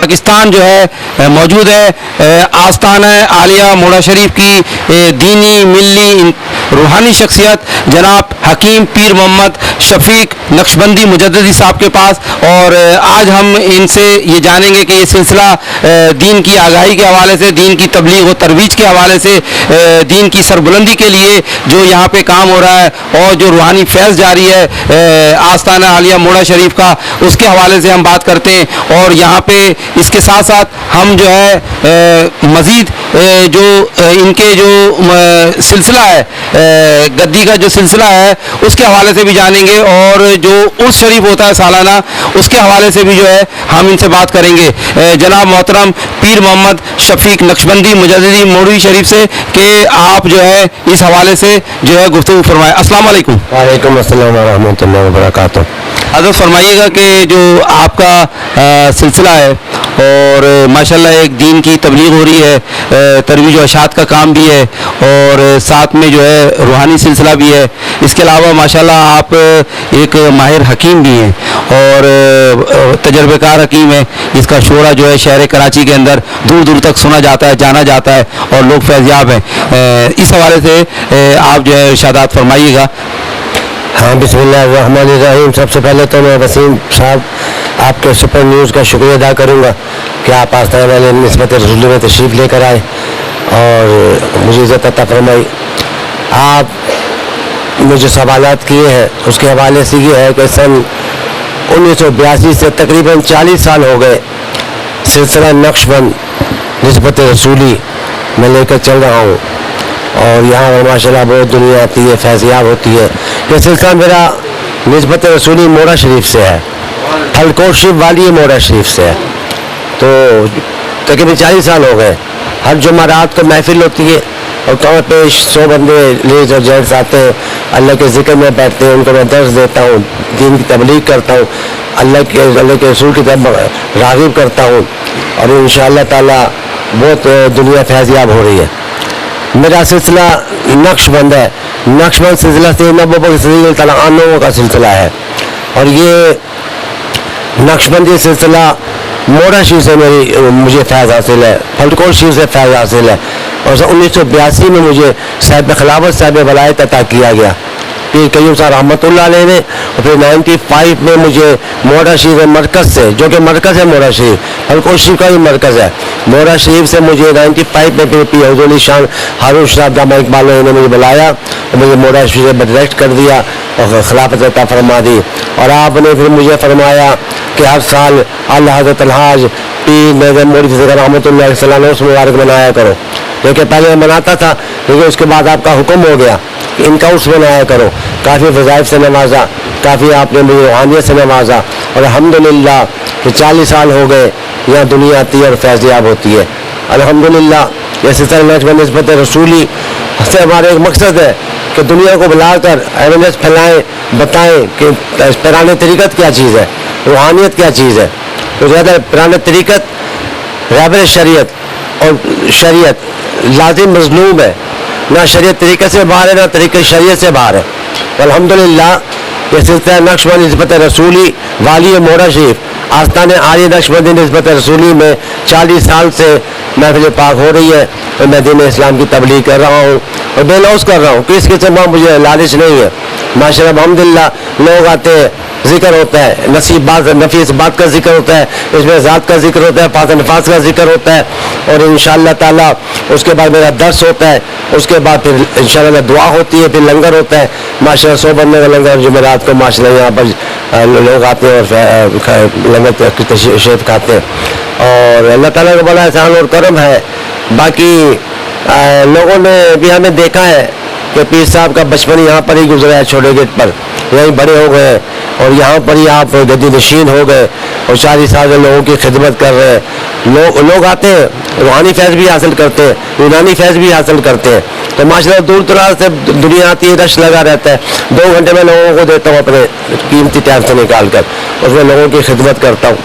پاکستان جو ہے موجود ہے. آستانہ عالیہ موڑا شریف کی دینی ملی روحانی شخصیت جناب حکیم پیر محمد شفیق نقشبندی مجددی صاحب کے پاس, اور آج ہم ان سے یہ جانیں گے کہ یہ سلسلہ دین کی آگاہی کے حوالے سے, دین کی تبلیغ و ترویج کے حوالے سے, دین کی سربلندی کے لیے جو یہاں پہ کام ہو رہا ہے اور جو روحانی فیض جاری ہے آستانہ عالیہ موڑا شریف کا, اس کے حوالے سے ہم بات کرتے ہیں. اور یہاں پہ اس کے ساتھ ساتھ ہم جو ہے مزید جو ان کے جو سلسلہ ہے گدی کا جو سلسلہ ہے اس کے حوالے سے بھی جانیں گے, اور جو عرس شریف ہوتا ہے سالانہ اس کے حوالے سے بھی جو ہے ہم ان سے بات کریں گے. جناب محترم پیر محمد شفیق نقشبندی مجددی موڑی شریف سے کہ آپ جو ہے اس حوالے سے جو ہے گفتگو فرمائیں. السلام علیکم. وعلیکم السلام ورحمۃ اللہ وبرکاتہ. حضرت فرمائیے گا کہ جو آپ کا سلسلہ ہے اور ماشاءاللہ ایک دین کی تبلیغ ہو رہی ہے, ترویج و اشاعت کا کام بھی ہے, اور ساتھ میں جو ہے روحانی سلسلہ بھی ہے. اس کے علاوہ ماشاءاللہ آپ ایک ماہر حکیم بھی ہیں اور تجربہ کار حکیم ہیں, جس کا شعرا جو ہے شہر کراچی کے اندر دور دور تک سنا جاتا ہے, جانا جاتا ہے, اور لوگ فیضیاب ہیں. اس حوالے سے آپ جو ہے ارشادات فرمائیے گا. ہاں, بسم اللہ الرحمن الرحیم. سب سے پہلے تو میں وسیم صاحب آپ کے سپر نیوز کا شکریہ ادا کروں گا کہ آپ آستانہ والے نسبت رسول میں تشریف لے کر آئے اور مجھے عزت عطا فرمائی. آپ مجھے سوالات کیے ہیں اس کے حوالے سے یہ ہے کہ سن 1982 سے تقریباً 40 سال ہو گئے سلسلہ نقش بند نسبت رسولی میں لے کر چل رہا ہوں, اور یہاں پر ماشاءاللہ بہت دنیا آتی ہے, فیضیاب ہوتی ہے. یہ سلسلہ میرا نسبت رسولی موڑا شریف سے ہے, پھلکوٹ شریف والی موڑا شریف سے ہے. تو تقریباً 40 سال ہو گئے. ہر جمعرات کو محفل ہوتی ہے اور کہاں پہ 100 بندے لیڈیز اور جینٹس آتے ہیں, اللہ کے ذکر میں بیٹھتے ہیں, ان کو میں درس دیتا ہوں, دین کی تبلیغ کرتا ہوں, اللہ کے رسول کی طرف راغب کرتا ہوں, اور انشاءاللہ تعالیٰ بہت دنیا فیضیاب ہو رہی ہے. میرا سلسلہ نقش بند ہے. نقش بند سلسلہ سیدنا ابوبکر صدیق تعالیٰ عنہ کا سلسلہ ہے, اور یہ نقش بندی سلسلہ موڑا شریف سے مجھے فیض حاصل ہے, پھلکوٹ شریف سے فیض حاصل ہے, اور 1982 میں مجھے صاحب خلافت صاحب ولایت عطا کیا گیا پیر قیوم صاحب رحمۃ اللہ علیہ نے. اور پھر 95 میں مجھے موڑا شریف مرکز سے, جو کہ مرکز ہے موڑا شریف, پھلکوٹ شریف کا ہی مرکز ہے, موڑا شریف سے مجھے 95 میں پھر پیر حضور علی شان ہارون شراب دامہ اقبال نے مجھے بلایا اور مجھے موڑا شریف سے ڈائریکٹ کر دیا اور خلافت عطا فرما دی. اور آپ نے پھر مجھے فرمایا کہ ہر سال اللہ حضرت الحاج پیر میرے موڑی فضل رحمۃ اللہ علیہ وسلم اس مبارک منایا کرو. لیکن پہلے میں مناتا تھا, لیکن اس کے بعد آپ کا حکم ہو گیا کہ ان کا عرس منایا کرو. کافی وظائف سے نوازا, کافی آپ نے مجھے روحانیت سے نوازا, اور الحمدللہ کہ 40 سال ہو گئے یہاں دنیا آتی ہے اور فیضیاب ہوتی ہے. الحمدللہ یہ سلسلہ نقش بند نسبت رسولی سے ہمارا ایک مقصد ہے کہ دنیا کو بلا کر اویئرنیس پھیلائیں, بتائیں کہ پیران طریقت کیا چیز ہے, روحانیت کیا چیز ہے. تو زیادہ پیران طریقت رہبر شریعت اور شریعت لازم مظلوم ہے, نہ شریعت طریقے سے باہر ہے نہ طریقے شریعت سے باہر ہے. الحمدللہ یہ سلسلہ نقش بند نسبت رسولی والی موڑا شریف آستانہ عالیہ نقش بندی نسبت رسولی میں 40 سال سے محفل پاک ہو رہی ہے, اور میں دین اسلام کی تبلیغ کر رہا ہوں اور بے لوث کر رہا ہوں. کس قسم کا مجھے لالچ نہیں ہے. ماشاءاللہ الحمدللہ لوگ آتے ہیں, ذکر ہوتا ہے, نفیس بات کا ذکر ہوتا ہے, اس میں ذات کا ذکر ہوتا ہے, پاک نفاس کا ذکر ہوتا ہے, اور انشاءاللہ تعالیٰ اس کے بعد میرا درس ہوتا ہے, اس کے بعد پھر انشاءاللہ دعا ہوتی ہے, پھر لنگر ہوتا ہے. ماشاءاللہ 100 بندے کا لنگر جمعرات کو ماشاءاللہ یہاں پر لوگ آتے ہیں اور لنگر کی تشریف کھاتے ہیں, اور اللہ تعالیٰ کا بڑا احسان اور کرم ہے. باقی لوگوں نے بھی ہمیں دیکھا ہے کہ پیر صاحب کا بچپن یہاں پر ہی گزرا ہے, چھوٹے گیٹ پر, یہیں بڑے ہو گئے اور یہاں پر ہی آپ گدی نشین ہو گئے اور 40 سال لوگوں کی خدمت کر رہے ہیں. لوگ آتے ہیں, روحانی فیض بھی حاصل کرتے ہیں, یونانی فیض بھی حاصل کرتے ہیں. تو ماشاءاللہ دور دراز سے دنیا آتی ہے, رش لگا رہتا ہے. 2 گھنٹے میں لوگوں کو دیتا ہوں اپنے قیمتی ٹائم سے نکال کر, اس میں لوگوں کی خدمت کرتا ہوں,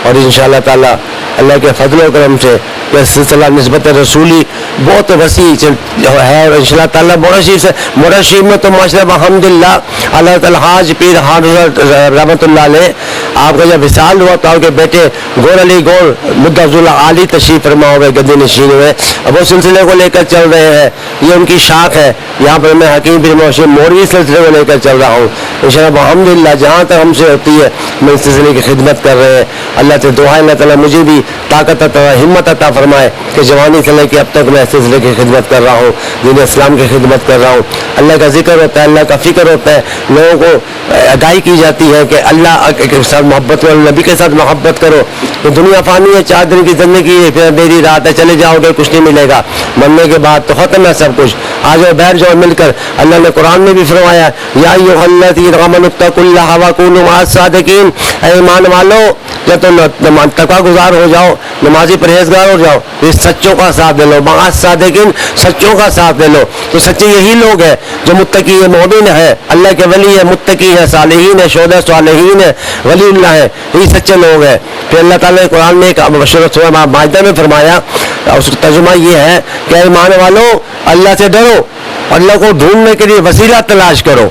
اور انشاءاللہ تعالیٰ اللہ کے فضل و کرم سے کہ سلسلہ نسبت رسولی بہت وسیع ہے، اور انشاءاللہ تعالیٰ موڑا شریف میں تو ماشاء اللہ الحمدللہ اللہ تعالیٰ حاج پیر حضرت رحمۃ اللہ علیہ آپ کا جب وصال ہوا تو آپ کے بیٹے گور علی گور مدعز اللہ عالی تشریف فرما ہو گئے، گدی نشین ہوئے، اب وہ سلسلے کو لے کر چل رہے ہیں، یہ ان کی شاخ ہے۔ یہاں پر میں حکیم پیر محسن موروی سلسلے کو لے کر چل رہا ہوں انشاءاللہ الحمدللہ، جہاں تک ہم سے ہوتی ہے میں اس سلسلے کی خدمت کر رہے ہیں۔ اللہ سے دعا ہے اللہ تعالیٰ مجھے بھی طاقت عطا ہمت عطا فرمائے کہ جوانی سے لے کے اب تک میں اس سلسلے کی خدمت کر رہا ہوں، دین اسلام کی خدمت کر رہا ہوں۔ اللہ کا ذکر ہوتا ہے، اللہ کا فکر ہوتا ہے، لوگوں کو آگاہی کی جاتی ہے کہ اللہ کے ساتھ محبت کرو، نبی کے ساتھ محبت کرو۔ تو دنیا فانی ہے، 4 دن کی زندگی ہے، پھر میری رات ہے، چلے جاؤ گے کچھ نہیں ملے گا، مرنے کے بعد تو ختم ہے سب کچھ۔ آ جاؤ بیٹھ جاؤ مل کر، اللہ نے قرآن میں بھی فرمایا یا ایھا الذین آمنوا اتقوا اللہ وکونوا مع الصادقین، اے ایمان والو یا تو تقویٰ گزار ہو جاؤ، نمازی پرہیزگار ہو جاؤ، اس سچوں کا ساتھ دے لو، مع الصادقین سچوں کا ساتھ دے لو۔ تو سچے یہی لوگ ہیں جو متقی ہے، مومن ہے، اللہ کے ولی ہے، متقی ہے، صالحین ہے، شہداء صالحین ہے، ولی اللہ ہے، یہی سچے لوگ ہیں۔ پھر اللہ تعالیٰ نے قرآن میں ایک سورہ مائدہ میں فرمایا، اس کا ترجمہ یہ ہے کہ ایمان والو اللہ سے ڈرو، اللہ کو ڈھونڈنے کے لیے وسیلہ تلاش کرو۔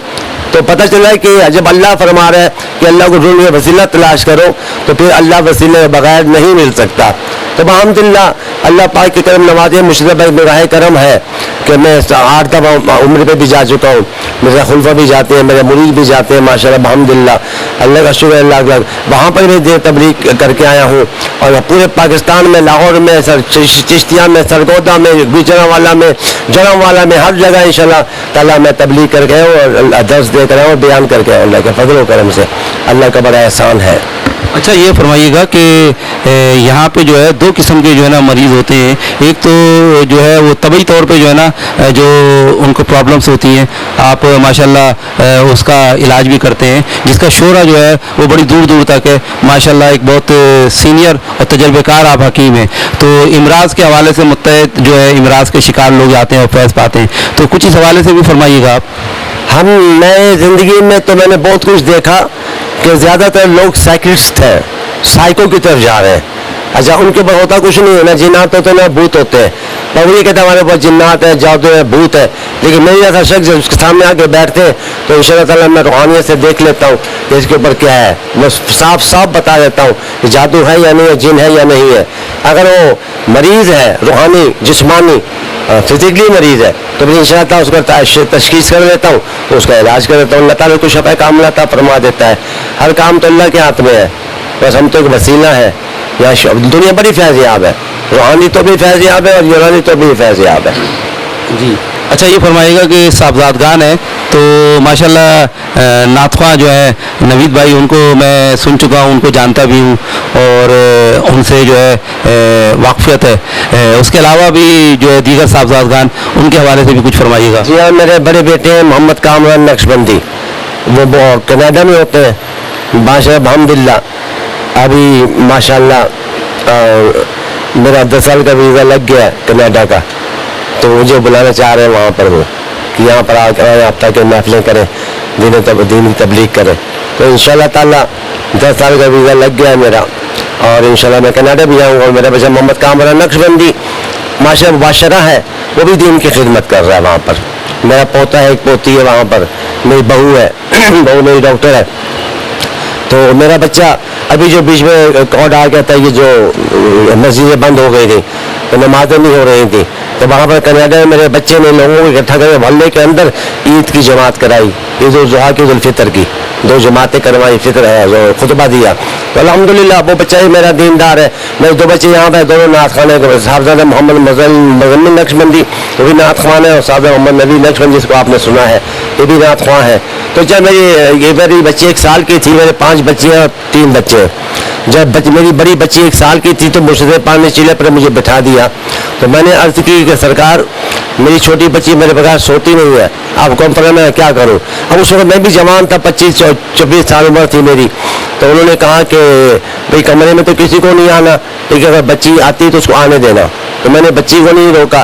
تو پتہ چلا کہ جب اللہ فرما رہا ہے کہ اللہ کو ڈھونڈ کے وسیلہ تلاش کرو تو پھر اللہ وسیلے کے بغیر نہیں مل سکتا۔ تو الحمدللہ اللہ پاک کی کرم نوازے، مشرف براہ کرم ہے کہ میں 8 دفعہ عمر پہ بھی جا چکا ہوں، میرے خلفہ بھی جاتے ہیں، میرے مرید بھی جاتے ہیں ماشاءاللہ الحمدللہ، اللہ کا شکر اللہ کا۔ وہاں پر بھی دیر تبلیغ کر کے آیا ہوں، اور پورے پاکستان میں، لاہور میں، چشتیہ میں، سرگودا میں، گوجرانوالا میں، جڑانوالا میں، ہر جگہ انشاءاللہ تعالیٰ میں تبلیغ کر کے اور درس دے کر اور بیان کر کے اللہ کے فضل و کرم سے، اللہ کا بڑا احسان ہے۔ اچھا یہ فرمائیے گا کہ یہاں پہ جو ہے 2 قسم کے جو ہے نا مریض ہوتے ہیں، ایک تو جو ہے وہ طبعی طور پہ جو ہے نا جو ان کو پرابلمس ہوتی ہیں، آپ ماشاءاللہ اس کا علاج بھی کرتے ہیں، جس کا شعرہ جو ہے وہ بڑی دور دور تک ہے ماشاءاللہ، ایک بہت سینئر اور تجربہ کار آپ حکیم ہیں، تو امراض کے حوالے سے متحد جو ہے امراض کے شکار لوگ آتے ہیں اور فیض پاتے ہیں، تو کچھ اس حوالے سے بھی فرمائیے گا آپ۔ میں زندگی میں تو میں نے بہت کچھ دیکھا کہ زیادہ تر لوگ سائیکلسٹ ہیں، سائیکو کی طرف جا رہے ہیں۔ اچھا ان کے اوپر ہوتا کچھ نہیں ہے، نہ جنات ہوتے ہیں نہ بھوت ہوتے ہیں، پر وہ یہ کہتے ہیں ہمارے پاس جنات ہے، جادو ہے، بھوت ہے، لیکن میری جیسا شخص جب اس کے سامنے آ کے بیٹھتے ہیں تو انشاءاللہ تعالیٰ میں روحانیت سے دیکھ لیتا ہوں کہ اس کے اوپر کیا ہے، میں صاف صاف بتا دیتا ہوں کہ جادو ہے یا نہیں ہے، جن ہے یا نہیں ہے۔ اگر وہ مریض ہے روحانی جسمانی فزیکلی مریض ہے تو پھر انشاءاللہ تعالیٰ اس کا تشخیص کر لیتا ہوں، تو اس کا علاج کر دیتا ہوں، اللہ تعالیٰ کو شفا کاملہ عطا فرما دیتا ہے۔ ہر کام تو اللہ کے ہاتھ میں ہے، بس ہم تو ایک وسیلہ ہے۔ یہاں دنیا بڑی فیض یاب ہے، روحانی تو بھی فیض یاب ہے اور یونانی تو بھی فیض یاب ہے۔ جی اچھا یہ فرمائیے گا کہ صاحبزادگان ہیں تو ماشاءاللہ نعت خواں جو ہے نوید بھائی، ان کو میں سن چکا ہوں، ان کو جانتا بھی ہوں اور ان سے جو ہے واقفیت ہے، اس کے علاوہ بھی جو ہے دیگر صاحبزادگان ان کے حوالے سے بھی کچھ فرمائیے گا۔ جی ہاں، میرے بڑے بیٹے ہیں محمد کامران نقشبندی، وہ کینیڈا میں ہوتے ہیں ماشاءاللہ الحمدللہ۔ ابھی ماشاءاللہ میرا 10 سال کا ویزا لگ گیا ہے کینیڈا کا، تو مجھے بلانا چاہ رہے ہیں وہاں پر، وہ کہ یہاں پر آپ تاکہ محفلیں کریں، دین کی تبلیغ کریں، تو انشاءاللہ تعالیٰ 10 سال کا ویزا لگ گیا ہے میرا، اور انشاءاللہ میں کینیڈا بھی جاؤں گا۔ اور میرا بچہ محمد کامران نقشبندی ماشاءاللہ مباشرہ ہے، وہ بھی دین کی خدمت کر رہا ہے وہاں پر۔ میرا پوتا ہے، ایک پوتی ہے وہاں پر، میری بہو ہے، بہو میری ڈاکٹر ہے۔ تو میرا بچہ ابھی جو بیچ میں کوڈ آ گیا تھا، یہ جو مسجدیں بند ہو گئی تھی تو نمازیں نہیں ہو رہی تھیں، تو وہاں پر کینیڈا میں میرے بچے نے لوگوں کو اکٹھا کر کے محلے کے اندر عید کی جماعت کرائی، عید الضحیٰ کی، عیدالفطر کی 2 جماعتیں کروائی، فطر ہے جو خطبہ دیا، تو الحمدللہ وہ بچہ ہی میرا دیندار ہے۔ میرے 2 بچے یہاں پہ دونوں نعت خوان ہیں، صاحبزادہ محمد مزمل نقشبندی وہ بھی نعت خوان ہے، اور صاحبزادہ محمد نبی نقشبندی جس کو آپ نے سنا ہے یہ بھی نعت خوان ہے۔ تو جب میری بچی 1 سال کی تھی، میرے 5 بچے ہیں اور 3 بچے ہیں۔ جب میری بڑی بچی 1 سال کی تھی تو مرشد پاک نے چیلے پر مجھے بٹھا دیا، تو میں نے عرض کی کہ سرکار میری چھوٹی بچی میرے بغیر سوتی نہیں ہے، آپ کون پر میں کیا کروں۔ اب اس وقت میں بھی جوان تھا، 25-26 سال عمر تھی میری، تو انہوں نے کہا کہ بھائی کمرے میں تو کسی کو نہیں آنا، لیکن اگر بچی آتی تو اس کو آنے دینا۔ تو میں نے بچی کو نہیں روکا،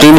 3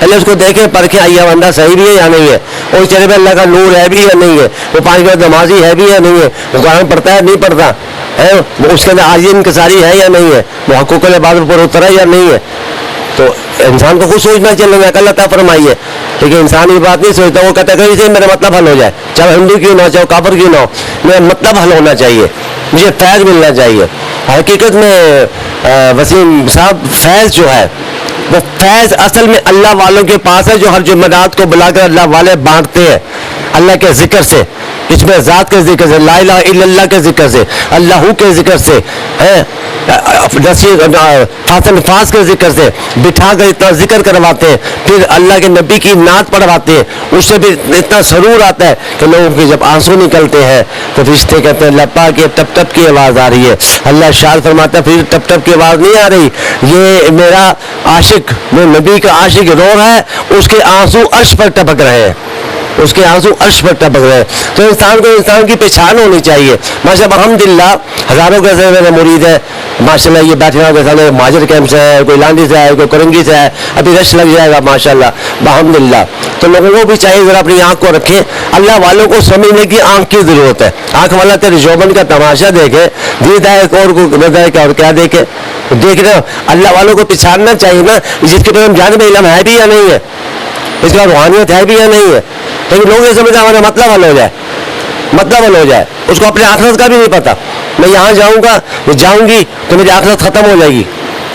پہلے اس کو دیکھیں پرکھیں آئیے بندہ صحیح بھی ہے یا نہیں ہے, اور اس چہرے پہ اللہ کا نور ہے بھی یا نہیں ہے, وہ 5 وقت نمازی ہے بھی یا نہیں ہے, وہ قرآن پڑھتا ہے نہیں پڑھتا ہے, وہ اس کے اندر عاجزی انکساری ہے یا نہیں ہے, وہ حقوق العباد پر اترا ہے یا نہیں ہے. تو انسان کو خود سوچنا چاہیے کہ اللہ تعالیٰ فرمائیے, لیکن انسان یہ بات نہیں سوچتا, وہ کہتا ہے کہ اسے میرا مطلب حل ہو جائے, چاہے ہندو کیوں نہ ہو, چاہے کافر کیوں نہ ہو, میرا مطلب حل ہونا چاہیے, مجھے فیض ملنا چاہیے. حقیقت میں وسیم صاحب فیض جو ہے وہ فیض اصل میں اللہ والوں کے پاس ہے, جو ہر جمعرات کو بلا کر اللہ والے بانٹتے ہیں اللہ کے ذکر سے, اس میں ذات کے ذکر سے, لا الہ الا اللہ کے ذکر سے, اللہ کے ذکر سے, فاس کے ذکر سے بٹھا کر اتنا ذکر کرواتے ہیں, پھر اللہ کے نبی کی نعت پڑھواتے ہیں, اس سے بھی اتنا سرور آتا ہے کہ لوگوں کے جب آنسو نکلتے ہیں تو فرشتے کہتے ہیں اللہ پاک یہ ٹپ ٹپ کی آواز آ رہی ہے. اللہ ارشاد فرماتا ہے پھر ٹپ ٹپ کی آواز نہیں آ رہی, یہ میرا عاشق, وہ نبی کا عاشق رو رہا ہے, اس کے آنسو عرش پر ٹپک رہے ہیں, اس کے آنسو عرش پر ٹپک رہے ہیں. تو انسان کو انسان کی پہچان ہونی چاہیے. ماشاء اللہ الحمدللہ ہزاروں کے میرے مرید ہے ماشاء اللہ, یہ بیٹھے ہوئے سامنے مہاجر کیمپ سے ہے, کوئی لانڈی سے ہے, کوئی کرنگی سے ہے, ابھی رش لگ جائے گا ماشاء اللہ الحمدللہ. تو لوگوں کو بھی چاہیے ذرا اپنی آنکھ کو رکھیں, اللہ والوں کو سمجھنے کی آنکھ کی ضرورت ہے. آنکھ والا تیرے جوبن کا تماشا دیکھے, دید ہے اور کو نظر کیا اور کیا دیکھے, دیکھ رہے ہو اللہ والوں کو پچھاڑنا چاہیے نا, جس کے پاس ہم جانب علم ہے بھی یا نہیں ہے, اس کے بعد روحانیت ہے بھی یا نہیں ہے. لیکن لوگ یہ سمجھتے ہمارا مطلب حل ہو جائے, مطلب حل ہو جائے, اس کو اپنے آخرت کا بھی نہیں پتا, میں یہاں جاؤں گا, میں جاؤں گی تو میری آخرت ختم ہو جائے گی.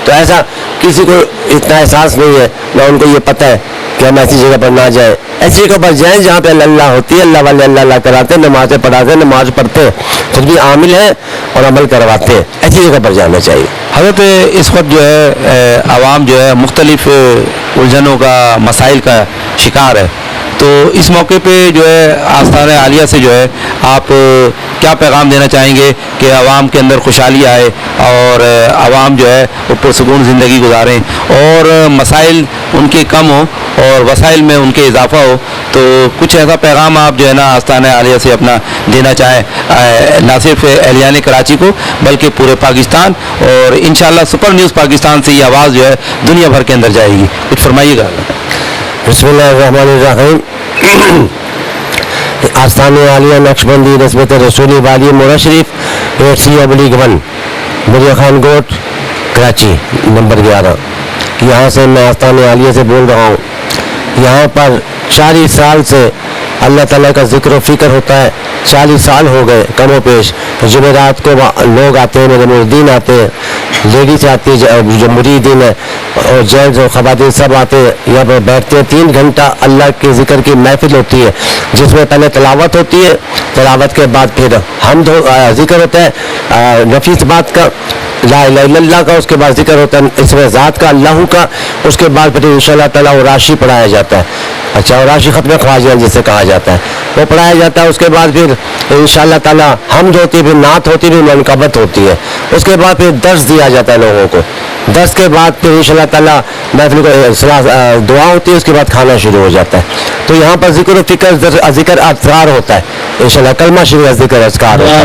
تو ایسا کسی کو اتنا احساس نہیں ہے, نہ ان کو یہ پتہ ہے کہ ہم ایسی جگہ پر نہ جائیں, ایسی جگہ پر جائیں جہاں پہ اللہ ہوتی ہے, اللہ والے اللہ کراتے ہیں, نمازیں پڑھاتے ہیں, نماز پڑھتے ہیں, خود بھی عامل ہیں اور عمل کرواتے ہیں, ایسی جگہ پر جانا چاہیے. حضرت اس وقت جو ہے عوام جو ہے مختلف الجھنوں کا مسائل کا شکار ہے, تو اس موقع پہ جو ہے آستانہ عالیہ سے جو ہے آپ کیا پیغام دینا چاہیں گے کہ عوام کے اندر خوشحالی آئے اور عوام جو ہے وہ پرسکون زندگی گزاریں اور مسائل ان کے کم ہوں اور وسائل میں ان کے اضافہ ہو؟ تو کچھ ایسا پیغام آپ جو ہے نا آستانہ عالیہ سے اپنا دینا چاہیں, نہ صرف اہلیان کراچی کو بلکہ پورے پاکستان, اور انشاءاللہ سپر نیوز پاکستان سے یہ آواز جو ہے دنیا بھر کے اندر جائے گی, کچھ فرمائیے گا. بسم اللہ الرحمن الرحیم. آستانہ عالیہ نقشبندی نسبت رسولی والی مورا شریف 8C/1 مریا خان گوٹ کراچی نمبر 11. یہاں سے میں آستانہ عالیہ سے بول رہا ہوں. یہاں پر 40 سال سے اللہ تعالیٰ کا ذکر و فکر ہوتا ہے, 40 سال ہو گئے کم و بیش. جمعرات کو لوگ آتے ہیں, میرے مریدین آتے ہیں, لیڈیز آتی ہے جو مریدین ہیں, اور جینٹس اور خواتین سب آتے ہیں, یہاں پر بیٹھتے ہیں. 3 گھنٹہ اللہ کے ذکر کی محفل ہوتی ہے, جس میں پہلے تلاوت ہوتی ہے, تلاوت کے بعد پھر حمد ذکر ہوتا ہے نفیس بات کا, لا الہ الا اللہ کا, اس کے بعد ذکر ہوتا ہے اس میں ذات کا اللہ کا, اس کے بعد پھر انشاءاللہ تعالیٰ وہ راشی پڑھایا جاتا ہے. اچھا, اور راشی ختم خواجہ جسے کہا جاتا ہے وہ پڑھایا جاتا ہے. اس کے بعد پھر انشاءاللہ تعالیٰ حمد ہوتی ہے, پھر نعت ہوتی ہے, پھر منقبت ہوتی ہے. اس کے بعد پھر درس دیا جاتا ہے لوگوں کو. درس کے بعد پھر انشاءاللہ تعالیٰ محفل کو دعا ہوتی ہے, اس کے بعد کھانا شروع ہو جاتا ہے. تو یہاں پر ذکر و فکر ذکر اذکار ہوتا ہے, انشاءاللہ کلمہ شریف ذکر اذکار ہوتا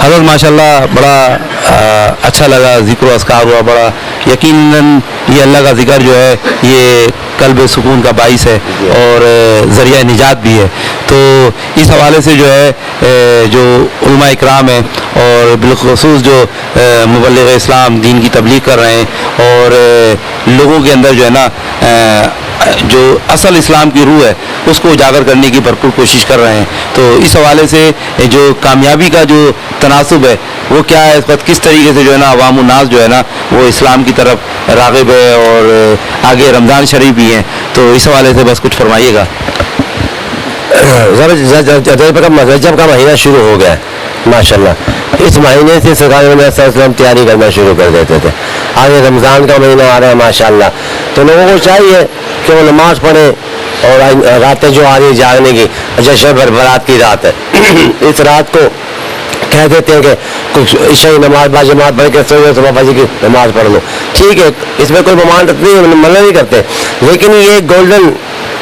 حضرت ماشاءاللہ بڑا اچھا لگا, ذکر و اذکار ہوا, بڑا یقیناً یہ اللہ کا ذکر جو ہے یہ قلب سکون کا باعث ہے اور ذریعہ نجات بھی ہے. تو اس حوالے سے جو ہے جو علماء اکرام ہیں اور بالخصوص جو مبلغ اسلام دین کی تبلیغ کر رہے ہیں اور لوگوں کے اندر جو ہے نا جو اصل اسلام کی روح ہے اس کو اجاگر کرنے کی بھرپور کوشش کر رہے ہیں. تو اس حوالے سے جو کامیابی کا جو تناسب ہے وہ کیا ہے, اس وقت کس طریقے سے جو ہے نا عوام الناس جو ہے نا وہ اسلام کی طرف راغب ہے, اور آگے رمضان شریف بھی ہیں, تو اس حوالے سے بس کچھ فرمائیے گا. رجب کا مہینہ شروع ہو گیا ہے ماشاءاللہ. اس مہینے سے سرکار صلی اللہ علیہ وسلم تیاری کرنا شروع کر دیتے تھے. آگے رمضان کا مہینہ آ رہا ہے ماشاءاللہ, تو لوگوں کو چاہیے کہ وہ نماز پڑھیں, اور راتیں جو آ رہی جاگنے کی, اچھا شب برات کی رات ہے, اس رات کو کہہ دیتے ہیں کہ کچھ عشاء نماز باجماعت پڑھ کے صبح فجر کی نماز پڑھ لو, ٹھیک ہے, اس میں کوئی ممانعت نہیں, منع نہیں کرتے, لیکن یہ گولڈن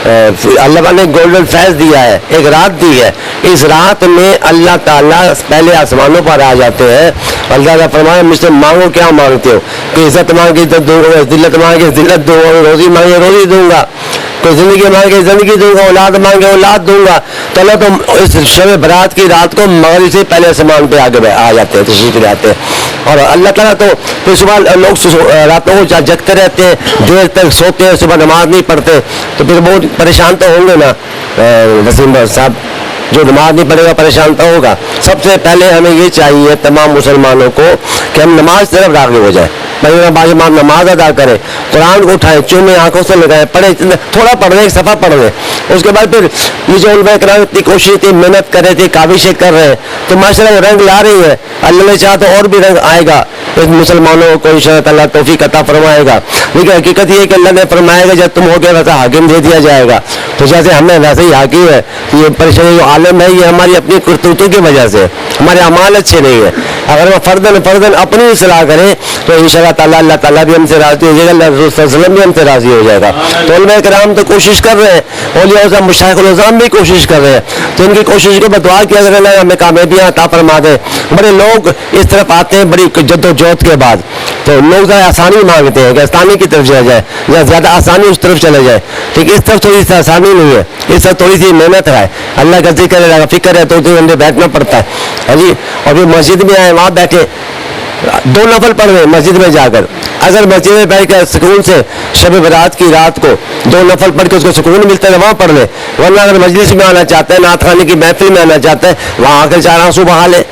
اللہ نے گولڈن فیض دیا ہے, ایک رات دی ہے. اس رات میں اللہ تعالیٰ پہلے آسمانوں پر آ جاتے ہیں. اللہ تعالیٰ فرمایا مجھ سے مانگو کیا مانگتے ہو, کہ عزت مانگے عزت دوں گا, ذلت مانگے ذلت دوں گا, روزی مانگے روزی دوں گا, کوئی زندگی مانگے زندگی دوں گا, اولاد مانگے اولاد دوں گا. تو اللہ تو اس شب برات کی رات کو مغرب سے پہلے آسمان پہ آگے آ جاتے ہیں, تشریف لے آتے ہیں. اور اللہ تعالیٰ تو پھر صبح لوگ راتوں کو جگتے رہتے ہیں, دیر تک سوتے ہیں, صبح نماز نہیں پڑھتے, تو پھر بہت پریشان تو ہوں گے نا وسیم صاحب. جو نماز نہیں پڑھے گا پریشان تو ہوگا. سب سے پہلے ہمیں یہ چاہیے تمام مسلمانوں کو کہ ہم نماز طرف راغب ہو جائیں, باجماعت نماز ادا کریں, قرآن کو اٹھائیں, چومیں, آنکھوں سے لگائیں, پڑھیں, تھوڑا پڑھ لیں, ایک صفحہ پڑھ لیں. اس کے بعد پھر یہ جو علماء کرام اتنی کوشش تھی, محنت کر رہے تھے, کاوشیں کر رہے ہیں, تو ماشاء اللہ رنگ لا رہی ہے. اللہ نے چاہا تو اور بھی رنگ آئے گا, مسلمانوں کو انشاءاللہ تعالیٰ توفیق عطا فرمائے گا. لیکن حقیقت یہ ہے کہ اللہ نے فرمایا کہ جب تم ہو گئے ویسا حاکم دے دیا جائے گا. تو جیسے ہمیں ویسے ہی حاکم ہے, یہ پریشانی جو عالم ہے یہ ہماری اپنی کرتوتوں کی وجہ سے, ہمارے اعمال اچھے نہیں ہیں. اگر وہ فرداً اپنی اصلاح کریں تو انشاءاللہ تعالیٰ اللہ تعالیٰ بھی ہم سے راضی ہو جائے گا, اللہ رسول صلی اللہ علیہ وسلم بھی ہم سے راضی ہو جائے گا. تو علماء کرام تو کوشش کر رہے ہیں, اولیاء اعظم مشائخ العظام بھی کوشش کر رہے ہیں, تو ان کی کوشش کو بدعا کیا اگر اللہ ہمیں کامیابیاں عطا فرما دے. بڑے لوگ اس طرف آتے ہیں بڑی جد و جہد کے بعد, تو لوگ ذرا آسانی مانگتے ہیں کہ آسانی کی طرف چلا جائے, یا زیادہ آسانی اس طرف چلے جائے. ٹھیک, اس طرف تھوڑی سی آسانی نہیں ہے, اس طرف تھوڑی سی محنت ہے, اللہ کا ذکر ہے, فکر ہے, تو ہمیں بیٹھنا پڑتا ہے. ہاں جی, اور پھر مسجد میں آئے, وہاں بیٹھے, 2 نفل پڑھ رہے مسجد میں جا کر. اگر مسجد میں بیٹھ کر سکون سے شب برات کی رات کو 2 نفل پڑھ کے اس کو سکون ملتا ہے وہاں پڑھ لے. ورنہ اگر مجلس میں آنا چاہتا ہے, نعت خانے کی محفل میں آنا چاہتا ہے, وہاں آ کر 4 آنسو بہا لے,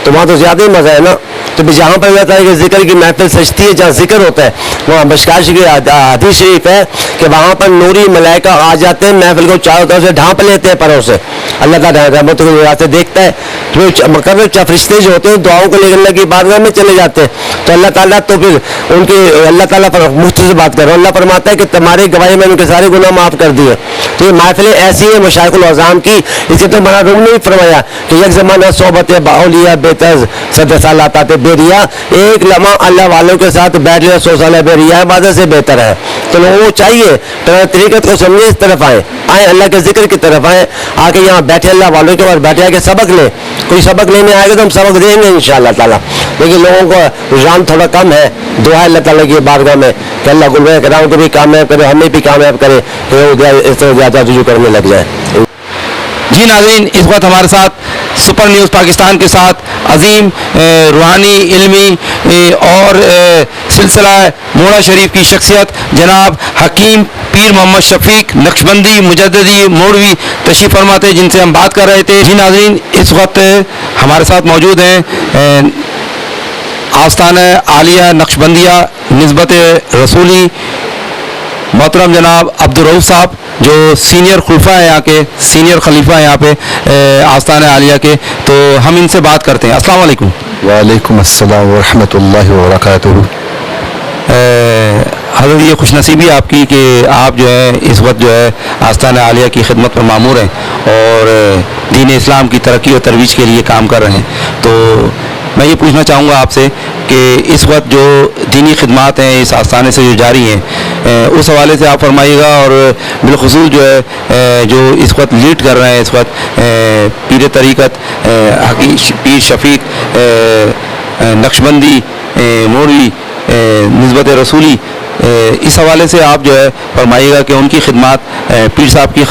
تو وہاں تو زیادہ ہی مزہ ہے نا. تو جہاں پر جاتا ہے کہ ذکر کی محفل سجتی ہے, جہاں ذکر ہوتا ہے, وہاں مشکات کی حدیث شریف ہے کہ وہاں پر نوری ملائکہ آ جاتے ہیں, محفل کو چاروں طرف سے ڈھانپ لیتے ہیں پروں سے. اللہ تعالیٰ رحمت سے دیکھتا ہے, مقرر فرشتے جو ہوتے ہیں دعاؤں کو لے کر اللہ کی بارگاہ میں چلے جاتے ہیں. تو اللہ تعالیٰ تو پھر ان کی اللہ تعالیٰ مفت سے بات کر رہا ہوں, اللہ فرماتا ہے کہ تمہاری گواہی میں ان کے سارے گناہ معاف کر دیے. تو یہ محفلیں ایسی ہیں مشائخ العظام کی, اسے تو بڑا روم نہیں فرمایا کہ یک زمانہ صحبت باولیاء بےتز 100 سال آتا تھے بے ریا, ایک لمحہ اللہ والوں کے ساتھ بیٹھ لیا 100 سال بے ریا عبادت سے بہتر ہے. تو لوگوں کو چاہیے طریقت کو سمجھے, اس طرف آئیں, اللہ کے ذکر کی طرف آئیں, آ کے یہاں بیٹھے اللہ والوں کے پاس بیٹھے, آ کے سبق لیں. کوئی سبق لینے آئے گا تو ہم سبق دیں گے انشاءاللہ تعالیٰ. لیکن لوگوں کو رجحان تھوڑا کم ہے. دعا ہے اللہ تعالیٰ کی بارگاہ میں کہ اللہ علماء کرام کو بھی کامیاب کرے, ہمیں بھی کامیاب کرے, اس طرح زیادہ رجوع کرنے لگ جائے. جی ناظرین, اس وقت ہمارے ساتھ سپر نیوز پاکستان کے ساتھ عظیم روحانی, علمی اور سلسلہ موڑا شریف کی شخصیت جناب حکیم پیر محمد شفیق نقشبندی مجددی موڑوی تشریف فرماتے, جن سے ہم بات کر رہے تھے. جی ناظرین, اس وقت ہمارے ساتھ موجود ہیں آستانہ عالیہ نقشبندیہ نسبت رسولی محترم جناب عبدالرؤوف صاحب, جو سینئر خلفاء ہیں, یہاں کے سینئر خلیفہ ہیں یہاں پہ آستانہ عالیہ کے. تو ہم ان سے بات کرتے ہیں. السلام علیکم. وعلیکم السلام ورحمۃ اللہ وبرکاتہ. حضرت یہ خوش نصیبی آپ کی کہ آپ جو ہے اس وقت جو ہے آستانہ عالیہ کی خدمت پر مامور ہیں اور دین اسلام کی ترقی و ترویج کے لیے کام کر رہے ہیں. تو میں یہ پوچھنا چاہوں گا آپ سے کہ اس وقت جو دینی خدمات ہیں اس آستانے سے جو جاری ہیں, اس حوالے سے آپ فرمائیے گا, اور بالخصوص جو ہے جو اس وقت لیڈ کر رہے ہیں اس وقت پیر طریقت پیر شفیق نقشبندی موڑوی نسبت رسولی, اس حوالے سے آپ جو ہے فرمائیے گا کہ ان کی خدمات, پیر صاحب کی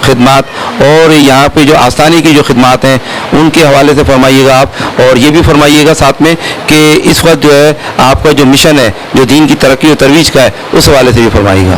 خدمات اور یہاں پہ جو آستانے کی جو خدمات ہیں ان کے حوالے سے فرمائیے گا آپ. اور یہ بھی فرمائیے گا ساتھ میں کہ اس وقت جو ہے آپ کا جو مشن ہے جو دین کی ترقی و ترویج کا ہے اس حوالے سے بھی فرمائیے گا.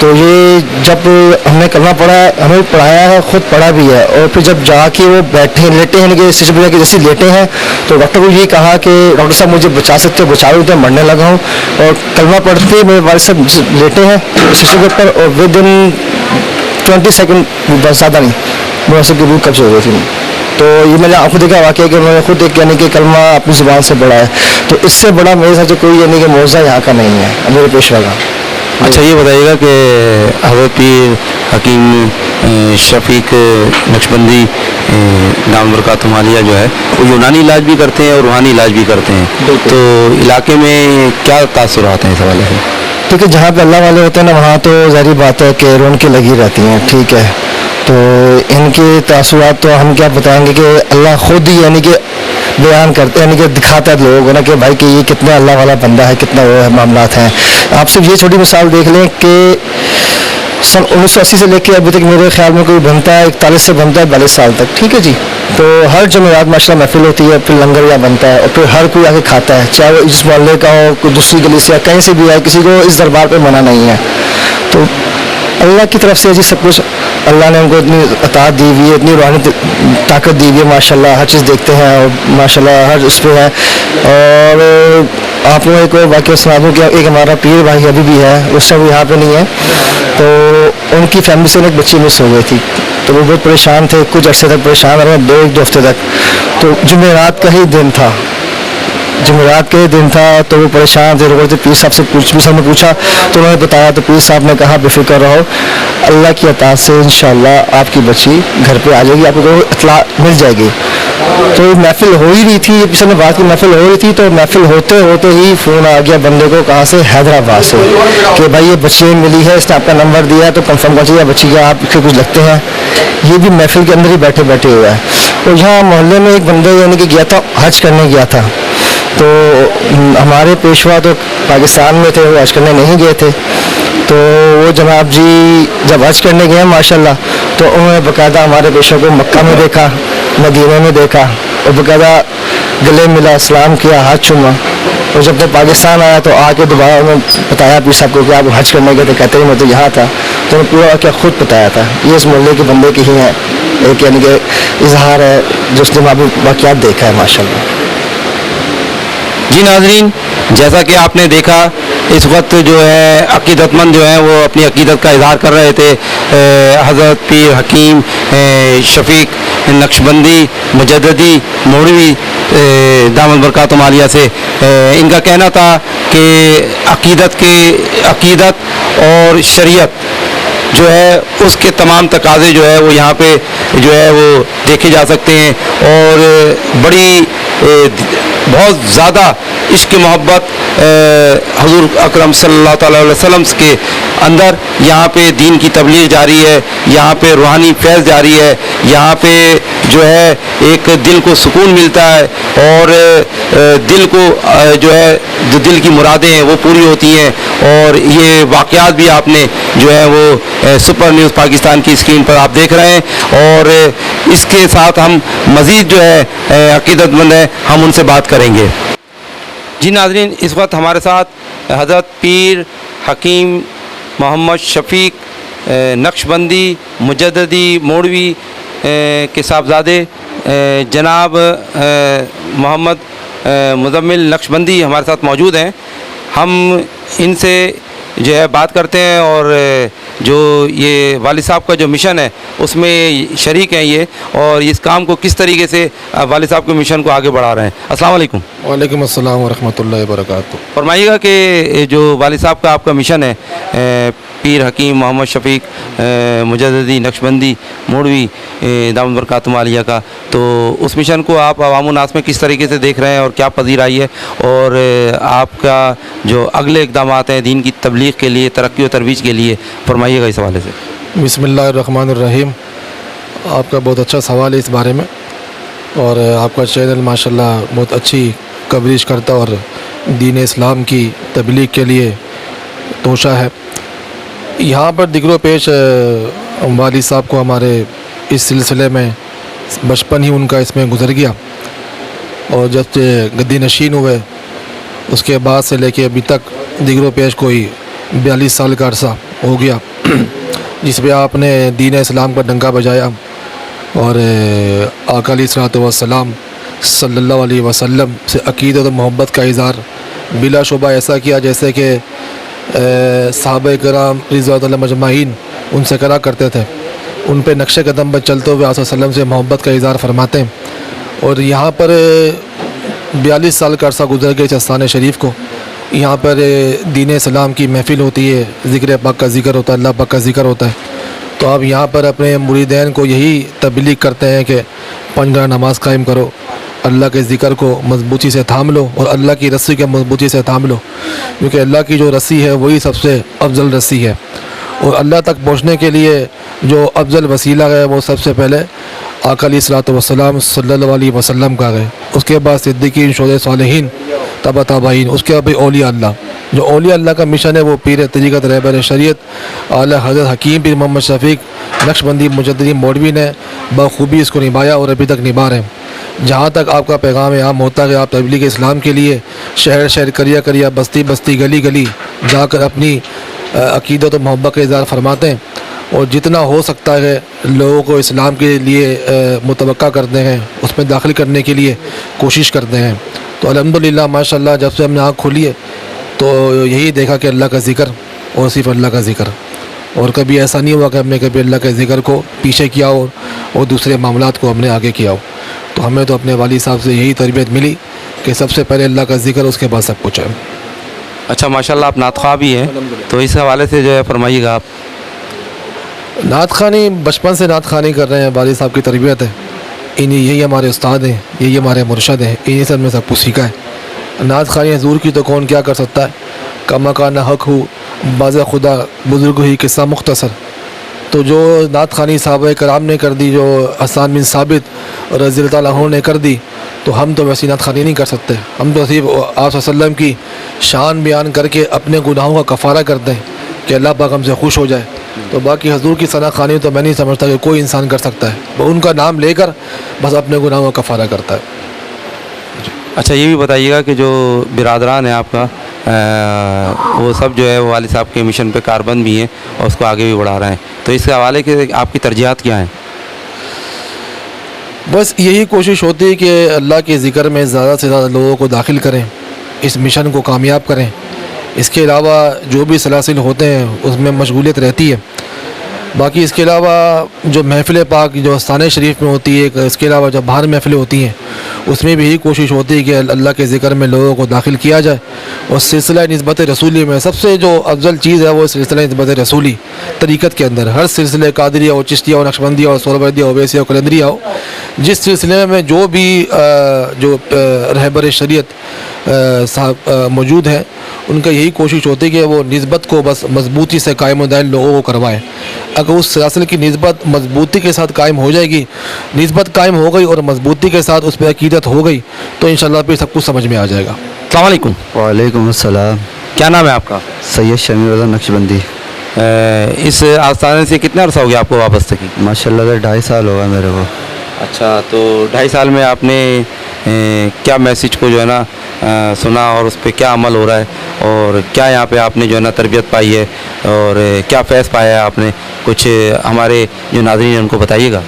تو یہ جب ہم نے کلمہ پڑھا، ہمیں پڑھایا ہے، خود پڑھا بھی ہے، اور پھر جب جا کے وہ بیٹھے لیٹے ہیں کہ اسٹیج پہ جا کے جیسے لیٹے ہیں تو ڈاکٹر کو یہ کہا کہ ڈاکٹر صاحب مجھے بچا سکتے ہو، بچا لیتے مرنے لگا ہوں. اور کلمہ پڑھتے میرے والد صاحب لیٹے ہیں اسٹیج کے اوپر، اور ود ان 20 سیکنڈ، بس زیادہ نہیں، میں سے روح قبض ہو گئی تھی. تو یہ میں نے آپ کو دیکھا واقعہ کہ میں نے خود ایک یعنی کہ کلمہ اپنی زبان سے پڑھا ہے. تو اس سے بڑا میرے ساتھ کوئی یعنی کہ معجزہ یہاں کا نہیں ہے میرے پیشوا کا. اچھا یہ بتائیے گا کہ حضرت پیر حکیم شفیق نقشبندی دامت برکاتہم عالیہ جو ہے وہ یونانی علاج بھی کرتے ہیں اور روحانی علاج بھی کرتے ہیں، بالکل. تو علاقے میں کیا تاثرات ہیں اس حوالے سے؟ ٹھیک ہے، جہاں پہ اللہ والے ہوتے ہیں نا وہاں تو ظاہری بات ہے کہ رونقیں لگی رہتی ہیں. ٹھیک ہے، تو ان کے تاثرات تو ہم کیا بتائیں گے کہ اللہ خود ہی یعنی کہ بیان کرتے ہیں، یعنی کہ دکھاتا ہے لوگوں کو نا کہ بھائی کہ یہ کتنا اللہ والا بندہ ہے، کتنا وہ ہے معاملات ہیں. آپ صرف یہ چھوٹی مثال دیکھ لیں کہ سن 1980 سے لے کے ابھی تک میرے خیال میں کوئی بنتا ہے 41 سے بنتا ہے 42 سال تک. ٹھیک ہے جی، تو ہر جمعرات ماشاء اللہ محفل ہوتی ہے، پھر لنگر یا بنتا ہے، اور پھر ہر کوئی آ کے کھاتا ہے، چاہے وہ اس محلے کا ہو، کوئی دوسری گلی سے، کہیں سے بھی آئے، کسی کو اس دربار پہ منع نہیں ہے. تو اللہ کی طرف سے جی سب کچھ اللہ نے ان کو اتنی عطا دی ہوئی ہے، اتنی روحانی طاقت دی ہوئی ہے ماشاء اللہ، ہر چیز دیکھتے ہیں اور ماشاء اللہ ہر اس پہ ہے. اور آپ کو ایک اور واقعہ سنا دوں کہ ایک ہمارا پیر بھائی ابھی بھی ہے، اس سے وہ یہاں پہ نہیں ہے، تو ان کی فیملی سے ایک بچی مس ہو گئی تھی. تو وہ بہت پریشان تھے، کچھ عرصے تک پریشان رہے، دو ہفتے تک. تو جمعرات کا ہی دن تھا، جمعرات کے دن تھا، تو وہ پریشان تھے، رو رہے تھے. پیر صاحب سے پوچھا تو انہوں نے بتایا، تو پیر صاحب نے کہا بے فکر رہو، اللہ کی عطا سے انشاءاللہ آپ کی بچی گھر پہ آ جائے گی، آپ کو اطلاع مل جائے گی. تو محفل ہو ہی رہی تھی، پچھلے نے بات کی محفل ہو رہی تھی، تو محفل ہوتے ہوتے ہی فون آ گیا بندے کو، کہاں سے؟ حیدرآباد سے، کہ بھائی یہ بچی ملی ہے، اس نے آپ کا نمبر دیا ہے، تو کنفرم کر چاہیے بچی کا آپ کے کچھ لگتے ہیں. یہ بھی محفل کے اندر ہی بیٹھے بیٹھے ہوا ہے. اور یہاں محلے میں ایک بندہ یعنی کہ گیا تھا، حج کرنے گیا تھا. تو ہمارے پیشوا تو پاکستان میں تھے، وہ حج کرنے نہیں گئے تھے. تو وہ جناب جی جب حج کرنے گئے ماشاءاللہ، تو انہوں نے باقاعدہ ہمارے پیشوا کو مکہ میں دیکھا، مدینہ میں دیکھا، اور باقاعدہ گلے ملا، اسلام کیا، ہاتھ چوما. اور جب وہ پاکستان آیا تو آ کے دوبارہ انہوں نے بتایا پیر صاحب کو کہ آپ حج کرنے گئے تھے، کہتے ہیں میں تو یہاں تھا. تو انہوں نے پورا واقعہ خود بتایا تھا. یہ اس محلے کے بندے کی ہی ہیں، ایک یعنی کہ اظہار ہے جو اس نے وہاں بھی واقعات دیکھا ہے ماشاءاللہ. جی ناظرین، جیسا کہ آپ نے دیکھا اس وقت جو ہے عقیدت مند جو ہیں وہ اپنی عقیدت کا اظہار کر رہے تھے حضرت پیر حکیم شفیق نقشبندی مجددی مولوی دامت برکاتہم عالیہ سے. ان کا کہنا تھا کہ عقیدت اور شریعت جو ہے اس کے تمام تقاضے جو ہے وہ یہاں پہ جو ہے وہ دیکھے جا سکتے ہیں، اور بڑی بہت زیادہ عشق محبت حضور اکرم صلی اللہ تعالیٰ علیہ وسلم کے اندر یہاں پہ دین کی تبلیغ جاری ہے، یہاں پہ روحانی فیض جاری ہے، یہاں پہ جو ہے ایک دل کو سکون ملتا ہے، اور دل کو جو ہے جو دل کی مرادیں ہیں وہ پوری ہوتی ہیں. اور یہ واقعات بھی آپ نے جو ہے وہ سپر نیوز پاکستان کی اسکرین پر آپ دیکھ رہے ہیں. اور اس کے ساتھ ہم مزید جو ہے عقیدت مند ہیں، ہم ان سے بات کریں گے. جی ناظرین، اس وقت ہمارے ساتھ حضرت پیر حکیم محمد شفیق نقشبندی مجددی مولوی کے صاحبزادے جناب محمد مزمل نقشبندی ہمارے ساتھ موجود ہیں. ہم ان سے جو ہے بات کرتے ہیں، اور جو یہ والد صاحب کا جو مشن ہے اس میں شریک ہیں یہ، اور اس کام کو کس طریقے سے والد صاحب کے مشن کو آگے بڑھا رہے ہیں. السلام علیکم. وعلیکم السلام ورحمۃ اللہ وبرکاتہ. فرمائیے گا کہ جو والد صاحب کا آپ کا مشن ہے پیر حکیم محمد شفیق مجددی نقشبندی مولوی دامت برکاتہم عالیہ کا، تو اس مشن کو آپ عوام الناس میں کس طریقے سے دیکھ رہے ہیں اور کیا پذیرائی ہے، اور آپ کا جو اگلے اقدامات ہیں دین کی تبلیغ کے لیے، ترقی و ترویج کے لیے، فرمائیے گا اس حوالے سے. بسم اللہ الرحمن الرحیم. آپ کا بہت اچھا سوال ہے اس بارے میں، اور آپ کا چینل ماشاءاللہ بہت اچھی کوریج کرتا اور دین اسلام کی تبلیغ کے لیے توشہ ہے. یہاں پر دیگر و پیش والد صاحب کو ہمارے اس سلسلے میں بچپن ہی ان کا اس میں گزر گیا، اور جب گدی نشین ہوئے اس کے بعد سے لے کے ابھی تک دیگر و پیش کوئی 42 سال کا عرصہ ہو گیا جس پہ آپ نے دین اسلام کا ڈنکا بجایا اور آقا علیہ الصلوۃ والسلام صلی اللہ علیہ وسلم سے عقیدت و محبت کا اظہار بلا شبہ ایسا کیا جیسے کہ صحابہ کرام رضوان اللہ مجمعین ان سے کرا کرتے تھے. ان پہ نقش قدم پر چلتے ہوئے آپ وسلم سے محبت کا اظہار فرماتے ہیں. اور یہاں پر 42 سال کا عرصہ گزر گیا اس استان شریف کو. یہاں پر دین اسلام کی محفل ہوتی ہے, ذکر پاک کا ذکر ہوتا ہے, اللہ پاک کا ذکر ہوتا ہے. تو آپ یہاں پر اپنے مریدین کو یہی تبلیغ کرتے ہیں کہ 5 گھنٹہ نماز قائم کرو, اللہ کے ذکر کو مضبوطی سے تھام لو اور اللہ کی رسی کو مضبوطی سے تھام لو, کیونکہ اللہ کی جو رسی ہے وہی سب سے افضل رسی ہے. اور اللہ تک پہنچنے کے لیے جو افضل وسیلہ ہے وہ سب سے پہلے آقا علیہ الصلوۃ والسلام صلی اللہ علیہ وسلم کا ہے. اس کے بعد صدیقین, شہداء, صالحین, تبع تابعین, اس کے بعد اولیاء اللہ. جو اولیاء اللہ کا مشن ہے وہ پیر طریقت رہبر شریعت اعلیٰ حضرت حکیم پیر محمد شفیق نقشبندی مجددی مولوی نے بخوبی اس کو نبھایا اور ابھی تک نبھا رہے ہیں. جہاں تک آپ کا پیغام عام ہوتا ہے کہ آپ تبلیغ اسلام کے لیے شہر شہر کریا کریا بستی بستی گلی گلی جا کر اپنی عقیدت و محبت کا اظہار فرماتے ہیں اور جتنا ہو سکتا ہے لوگوں کو اسلام کے لیے متوقع کرتے ہیں, اس میں داخل کرنے کے لیے کوشش کرتے ہیں. تو الحمدللہ ماشاءاللہ جب سے ہم نے آنکھ کھولی ہے تو یہی دیکھا کہ اللہ کا ذکر اور صرف اللہ کا ذکر, اور کبھی ایسا نہیں ہوا کہ ہم نے کبھی اللہ کے ذکر کو پیچھے کیا ہو اور دوسرے معاملات کو ہم نے آگے کیا ہو. تو ہمیں تو اپنے والد صاحب سے یہی تربیت ملی کہ سب سے پہلے اللہ کا ذکر, اس کے بعد سب کچھ ہے. اچھا ماشاءاللہ آپ نعت خواہ بھی ہیں, تو اس حوالے سے جو ہے فرمائیے گا آپ. نعت خوانی بچپن سے نعت خوانی کر رہے ہیں, والد صاحب کی تربیت ہے, یہی ہمارے استاد ہیں, یہی ہمارے مرشد ہیں, انہیں سے ہم نے سب کچھ سیکھا ہے. نعت خوانی حضور کی تو کون کیا کر سکتا ہے, کما کا نہ حق ہو باز خدا بزرگ ہی قصہ مختصر. تو جو نعت خوانی صحابہ کرام نے کر دی, جو حسان بن ثابت رضی اللہ تعالیٰ عنہ نے کر دی, تو ہم تو ویسی نعت خوانی نہیں کر سکتے. ہم تو صرف آپ صلی اللہ علیہ وسلم کی شان بیان کر کے اپنے گناہوں کا کفارہ کرتے ہیں کہ اللہ پاک ہم سے خوش ہو جائے. تو باقی حضور کی ثنا خوانی تو میں نہیں سمجھتا کہ کوئی انسان کر سکتا ہے, وہ ان کا نام لے کر بس اپنے گناہوں کا کفارہ کرتا ہے. اچھا یہ بھی بتائیے گا کہ جو برادران ہیں آپ کا وہ سب جو ہے والد صاحب کے مشن پہ کاربند بھی ہیں اور اس کو آگے بھی بڑھا رہے ہیں, تو اس کے حوالے کے آپ کی ترجیحات کیا ہیں؟ بس یہی کوشش ہوتی ہے کہ اللہ کے ذکر میں زیادہ سے زیادہ لوگوں کو داخل کریں, اس مشن کو کامیاب کریں. اس کے علاوہ جو بھی سلاسل ہوتے ہیں اس میں مشغولیت رہتی ہے. باقی اس کے علاوہ جو محفل پاک جو استان شریف میں ہوتی ہے, اس کے علاوہ جب باہر محفلیں ہوتی ہیں اس میں بھی یہی کوشش ہوتی ہے کہ اللہ کے ذکر میں لوگوں کو داخل کیا جائے. اور سلسلہ نسبت رسولی میں سب سے جو افضل چیز ہے وہ سلسلہ نسبت رسولی طریقت کے اندر ہر سلسلے قادریہ ہو, چشتیہ ہو, نقشبندیہ ہو, سہروردیہ ہو, ویسیہ ہو, قلندریہ ہو, جس سلسلے میں جو بھی جو رہبر شریعت صاحب موجود ہیں ان کا یہی کوشش ہوتی ہے کہ وہ نسبت کو بس مضبوطی سے قائم و دائم لوگوں کو کروائیں. اگر اس سلسلے کی نسبت مضبوطی کے ساتھ قائم ہو جائے گی, نسبت قائم ہو گئی اور مضبوطی کے ساتھ اس پہ عقیدت ہو گئی تو انشاءاللہ پھر سب کچھ سمجھ میں آ جائے گا. السلام علیکم. وعلیکم السلام. کیا نام ہے آپ کا؟ سید شمیم رضا نقشبندی. اس آستانے سے کتنا عرصہ ہو گیا آپ کو وابستگی؟ ماشاءاللہ سے 2.5 سال ہوگا میرے کو. اچھا, تو 2.5 سال میں آپ نے کیا میسیج کو جو ہے نا سنا اور اس پہ کیا عمل ہو رہا ہے, اور کیا یہاں پہ آپ نے جو ہے نا تربیت پائی ہے اور کیا فیض پایا ہے آپ نے, کچھ ہمارے جو ناظرین ہیں ان کو بتائیے گا.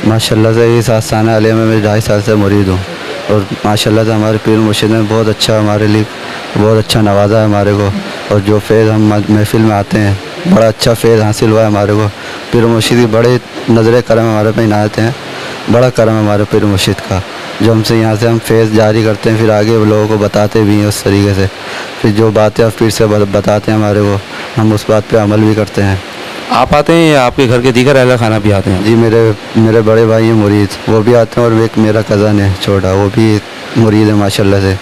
ماشاءاللہ سے اس آستانہ عالیہ میں 2.5 سال سے مرید ہوں, اور ماشاءاللہ سے ہمارے پیر مرشد نے بہت اچھا ہمارے لیے بہت اچھا نوازا ہے ہمارے کو, اور جو فیض ہم محفل میں آتے ہیں بڑا اچھا فیض حاصل ہوا ہے ہمارے کو. پیر مرشد کی بڑے نظر کرم ہمارے پہ عنایت ہیں, بڑا کرم ہے ہمارے پیر مرشد کا, جو ہم سے یہاں سے ہم فیض جاری کرتے ہیں, پھر آگے لوگوں کو بتاتے بھی ہیں اس طریقے سے. پھر جو باتیں آپ پیر سے بتاتے ہیں ہمارے کو, ہم اس بات پہ عمل بھی کرتے ہیں. آپ آتے ہیں یا آپ کے گھر کے دیگر اہل خانہ بھی آتے ہیں؟ جی میرے بڑے بھائی ہیں مرید, وہ بھی آتے ہیں, اور ایک میرا کزن ہے چھوٹا, وہ بھی مرید ہے ماشاءاللہ سے,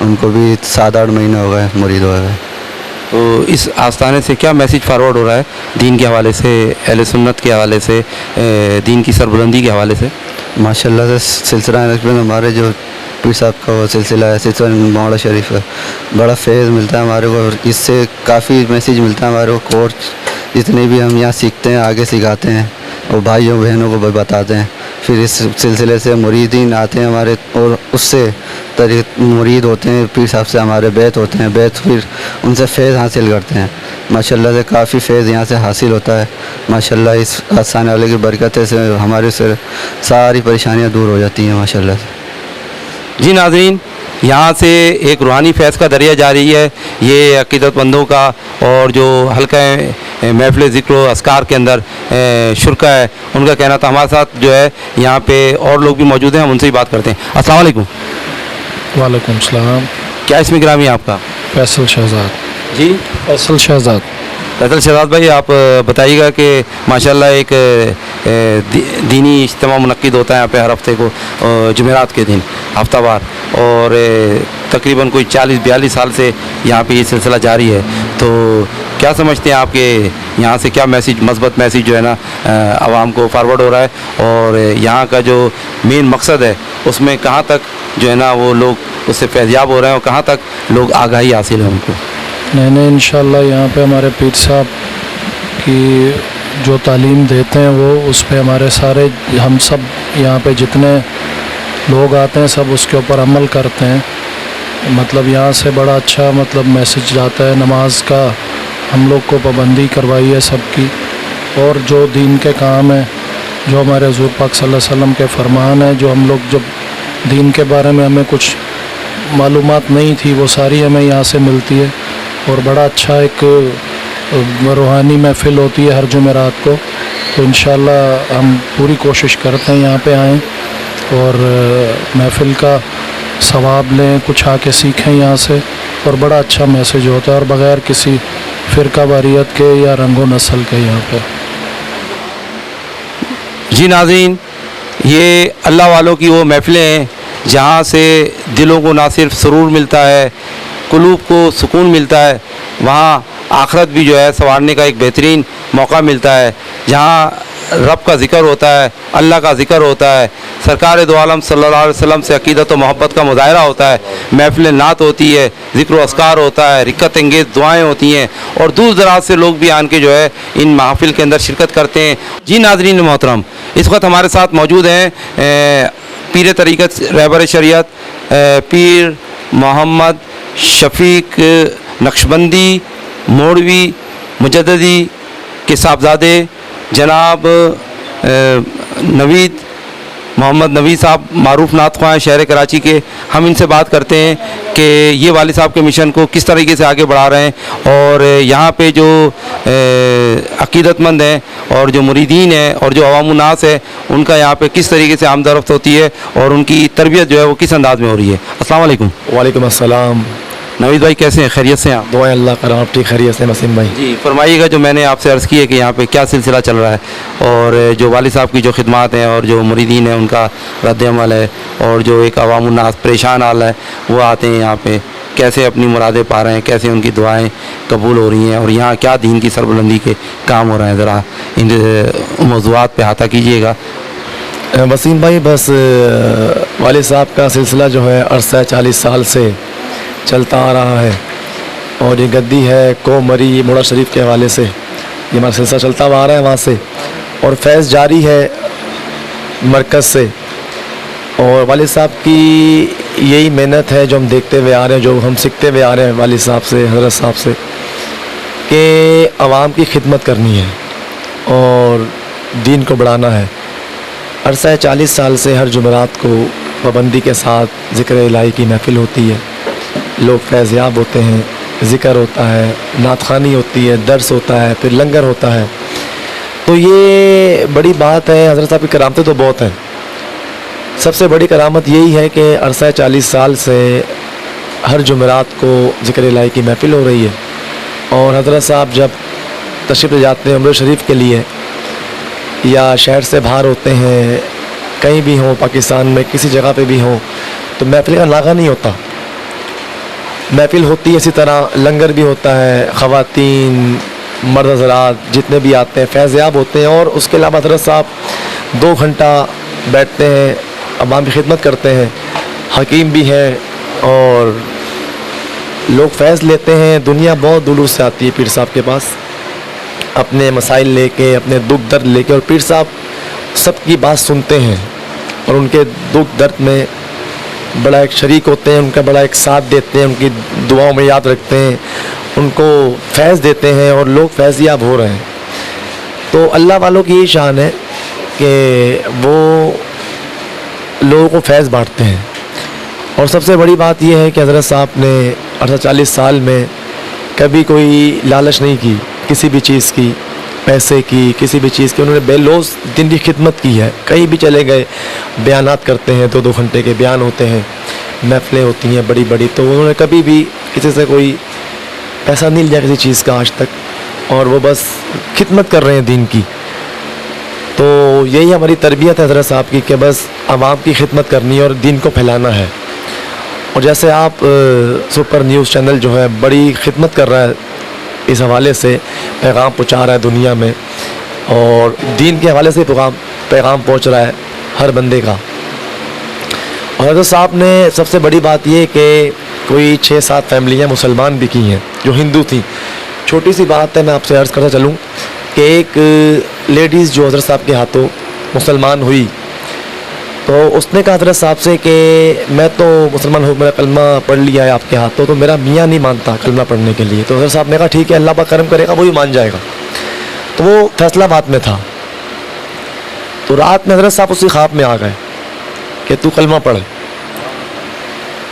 ان کو بھی 7-8 مہینے ہو گئے مرید ہوئے. تو اس آستانے سے کیا میسیج فارورڈ ہو رہا ہے دین کے حوالے سے, اہل سنت کے حوالے سے, دین کی سربلندی کے حوالے سے؟ ماشاءاللہ سے سلسلہ نقشبند ہمارے جو پیر صاحب کا وہ سلسلہ ہے, سلسلہ مولا شریف کا, بڑا فیض ملتا ہے ہمارے کو, اور اس سے کافی میسیج ملتا ہے ہمارے کو. کورس جتنے بھی ہم یہاں سیکھتے ہیں آگے سکھاتے ہیں, اور بھائیوں بہنوں کو بھی بتاتے ہیں. پھر اس سلسلے سے مریدین آتے ہیں ہمارے, اور اس سے مرید ہوتے ہیں پیر صاحب سے ہمارے بیت ہوتے ہیں، بیت پھر ان سے فیض حاصل کرتے ہیں. ماشاءاللہ سے کافی فیض یہاں سے حاصل ہوتا ہے. ماشاءاللہ اس آستانے والے کی برکتیں سے ہمارے سے ساری پریشانیاں دور ہو جاتی ہیں ماشاءاللہ سے. جی ناظرین، یہاں سے ایک روحانی فیض کا دریا جاری ہے. یہ عقیدت مندوں کا اور جو حلقہ محفل ذکر و اذکار کے اندر شرکا ہے ان کا کہنا تھا. ہمارے ساتھ جو ہے یہاں پہ اور لوگ بھی موجود ہیں، ہم ان سے ہی بات کرتے ہیں. السلام علیکم. وعلیکم السلام. کیا اسم گرامی ہے آپ کا؟ فیصل شہزاد. جی فیصل شہزاد. فیصل شہزاد بھائی، آپ بتائیے گا کہ ماشاءاللہ ایک دینی اجتماع منعقد ہوتا ہے یہاں پہ ہر ہفتے کو جمعرات کے دن ہفتہ وار، اور تقریباً کوئی 40-42 سال سے یہاں پہ یہ سلسلہ جاری ہے. تو کیا سمجھتے ہیں آپ کہ یہاں سے کیا میسیج، مثبت میسیج جو ہے نا عوام کو فارورڈ ہو رہا ہے، اور یہاں کا جو مین مقصد ہے اس میں کہاں تک جو ہے نا وہ لوگ اس سے فیضیاب ہو رہے ہیں اور کہاں تک لوگ آگاہی حاصل ہے ان کو؟ نہیں انشاءاللہ یہاں پہ ہمارے پیر صاحب کی جو تعلیم دیتے ہیں وہ اس پہ ہمارے سارے ہم سب یہاں پہ جتنے لوگ آتے ہیں سب اس کے اوپر عمل کرتے ہیں. مطلب یہاں سے بڑا اچھا مطلب میسیج جاتا ہے. نماز کا ہم لوگ کو پابندی کروائی ہے سب کی، اور جو دین کے کام ہیں، جو ہمارے حضور پاک صلی اللہ علیہ وسلم کے فرمان ہیں، جو ہم لوگ جب دین کے بارے میں ہمیں کچھ معلومات نہیں تھی وہ ساری ہمیں یہاں سے ملتی ہے. اور بڑا اچھا ایک روحانی محفل ہوتی ہے ہر جمعرات کو. تو انشاءاللہ ہم پوری کوشش کرتے ہیں یہاں پہ آئیں اور محفل کا ثواب لیں، کچھ آ کے سیکھیں یہاں سے. اور بڑا اچھا میسیج ہوتا ہے اور بغیر کسی فرقہ واریت کے یا رنگ و نسل کے یہاں پہ. جی ناظرین، یہ اللہ والوں کی وہ محفلیں ہیں جہاں سے دلوں کو نہ صرف سرور ملتا ہے، قلوب کو سکون ملتا ہے، وہاں آخرت بھی جو ہے سنوارنے کا ایک بہترین موقع ملتا ہے. جہاں رب کا ذکر ہوتا ہے، اللہ کا ذکر ہوتا ہے، سرکار دو عالم صلی اللہ علیہ وسلم سے عقیدت و محبت کا مظاہرہ ہوتا ہے، محفل نعت ہوتی ہے، ذکر و اذکار ہوتا ہے، رکعت انگیز دعائیں ہوتی ہیں، اور دور دراز سے لوگ بھی آن کے جو ہے ان محافل کے اندر شرکت کرتے ہیں. جی ناظرین محترم، اس وقت ہمارے ساتھ موجود ہیں پیر طریقت رہبر شریعت پیر محمد شفیق نقشبندی موڑوی مجددی کے صاحبزادے جناب نوید محمد نوید صاحب، معروف نعت خواں شہر کراچی کے. ہم ان سے بات کرتے ہیں کہ یہ والد صاحب کے مشن کو کس طریقے سے آگے بڑھا رہے ہیں، اور یہاں پہ جو عقیدت مند ہیں اور جو مریدین ہیں اور جو عوام الناس ہے ان کا یہاں پہ کس طریقے سے آمد و رفت ہوتی ہے اور ان کی تربیت جو ہے وہ کس انداز میں ہو رہی ہے. السلام علیکم. وعلیکم السلام. نوید بھائی کیسے ہیں؟ خیریت سے ہیں آپ؟ دعائیں اللہ کرم، آپ ٹھیک خیریت سے نسیم بھائی؟ جی فرمائیے گا، جو میں نے آپ سے عرض کی ہے کہ یہاں پہ کیا سلسلہ چل رہا ہے اور جو والد صاحب کی جو خدمات ہیں اور جو مریدین ہیں ان کا رد عمل ہے، اور جو ایک عوام الناس پریشان حال ہے وہ آتے ہیں یہاں پہ کیسے اپنی مرادیں پا رہے ہیں، کیسے ان کی دعائیں قبول ہو رہی ہیں، اور یہاں کیا دین کی سربلندی کے کام ہو رہے ہیں، ذرا ان موضوعات پہ احاطہ کیجیے گا. وسیم بھائی، بس والد صاحب کا سلسلہ جو ہے عرصہ 40 سال سے چلتا آ رہا ہے، اور یہ گدی ہے کومری موڑا شریف کے حوالے سے یہ ہمارا سلسلہ چلتا ہوا آ رہا ہے وہاں سے، اور فیض جاری ہے مرکز سے. اور والد صاحب کی یہی محنت ہے جو ہم دیکھتے ہوئے آ رہے ہیں، جو ہم سیکھتے ہوئے آ رہے ہیں والد صاحب سے، حضرت صاحب سے، کہ عوام کی خدمت کرنی ہے اور دین کو بڑھانا ہے. عرصہ 40 سال سے ہر جمعرات کو پابندی کے ساتھ ذکر الہی کی محفل ہوتی ہے، لوگ فیضیاب ہوتے ہیں، ذکر ہوتا ہے، نعت خوانی ہوتی ہے، درس ہوتا ہے، پھر لنگر ہوتا ہے. تو یہ بڑی بات ہے. حضرت صاحب کی کرامتیں تو بہت ہیں. سب سے بڑی کرامت یہی ہے کہ عرصہ 40 سال سے ہر جمعرات کو ذکر الہی کی محفل ہو رہی ہے، اور حضرت صاحب جب تشریف لے جاتے ہیں عمرہ شریف کے لیے یا شہر سے باہر ہوتے ہیں، کہیں بھی ہوں پاکستان میں کسی جگہ پہ بھی ہوں، تو محفل کا ناغہ نہیں ہوتا. محفل ہوتی ہے، اسی طرح لنگر بھی ہوتا ہے، خواتین مرد حضرات جتنے بھی آتے ہیں فیضیاب ہوتے ہیں. اور اس کے علاوہ حضرت صاحب 2 گھنٹہ بیٹھتے ہیں، عوام کی خدمت کرتے ہیں، حکیم بھی ہیں، اور لوگ فیض لیتے ہیں. دنیا بہت دور سے آتی ہے پیر صاحب کے پاس اپنے مسائل لے کے، اپنے دکھ درد لے کے، اور پیر صاحب سب کی بات سنتے ہیں اور ان کے دکھ درد میں بڑا ایک شریک ہوتے ہیں، ان کا بڑا ایک ساتھ دیتے ہیں، ان کی دعاؤں میں یاد رکھتے ہیں، ان کو فیض دیتے ہیں اور لوگ فیض یاب ہو رہے ہیں. تو اللہ والوں کی یہی شان ہے کہ وہ لوگوں کو فیض بانٹتے ہیں. اور سب سے بڑی بات یہ ہے کہ حضرت صاحب نے 40 سال میں کبھی کوئی لالچ نہیں کی کسی بھی چیز کی، پیسے کی، کسی بھی چیز کی. انہوں نے بے لوث دن کی خدمت کی ہے. کہیں بھی چلے گئے بیانات کرتے ہیں، 2 گھنٹے کے بیان ہوتے ہیں، محفلیں ہوتی ہیں بڑی بڑی. تو انہوں نے کبھی بھی کسی سے کوئی پیسہ نہیں لیا کسی چیز کا آج تک، اور وہ بس خدمت کر رہے ہیں دین کی. تو یہی ہماری تربیت ہے حضرت صاحب کی کہ بس عوام کی خدمت کرنی ہے اور دین کو پھیلانا ہے. اور جیسے آپ سپر نیوز چینل جو ہے بڑی خدمت کر رہا ہے، اس حوالے سے پیغام پہنچا رہا ہے دنیا میں، اور دین کے حوالے سے پیغام پہنچ رہا ہے ہر بندے کا. اور حضرت صاحب نے سب سے بڑی بات یہ کہ کوئی 6-7 فیملیاں مسلمان بھی کی ہیں جو ہندو تھیں. چھوٹی سی بات ہے، میں آپ سے عرض کرتا چلوں کہ ایک لیڈیز جو حضرت صاحب کے ہاتھوں مسلمان ہوئی، تو اس نے کہا حضرت صاحب سے کہ میں تو مسلمان ہوں، میرا کلمہ پڑھ لیا ہے آپ کے ہاتھوں، تو میرا میاں نہیں مانتا کلمہ پڑھنے کے لیے. تو حضرت صاحب نے کہا ٹھیک ہے، اللہ پاک کرم کرے گا، وہی مان جائے گا. تو وہ فیصلہ آباد میں تھا. تو رات میں حضرت صاحب اسی خواب میں آ گئے کہ تو کلمہ پڑھ.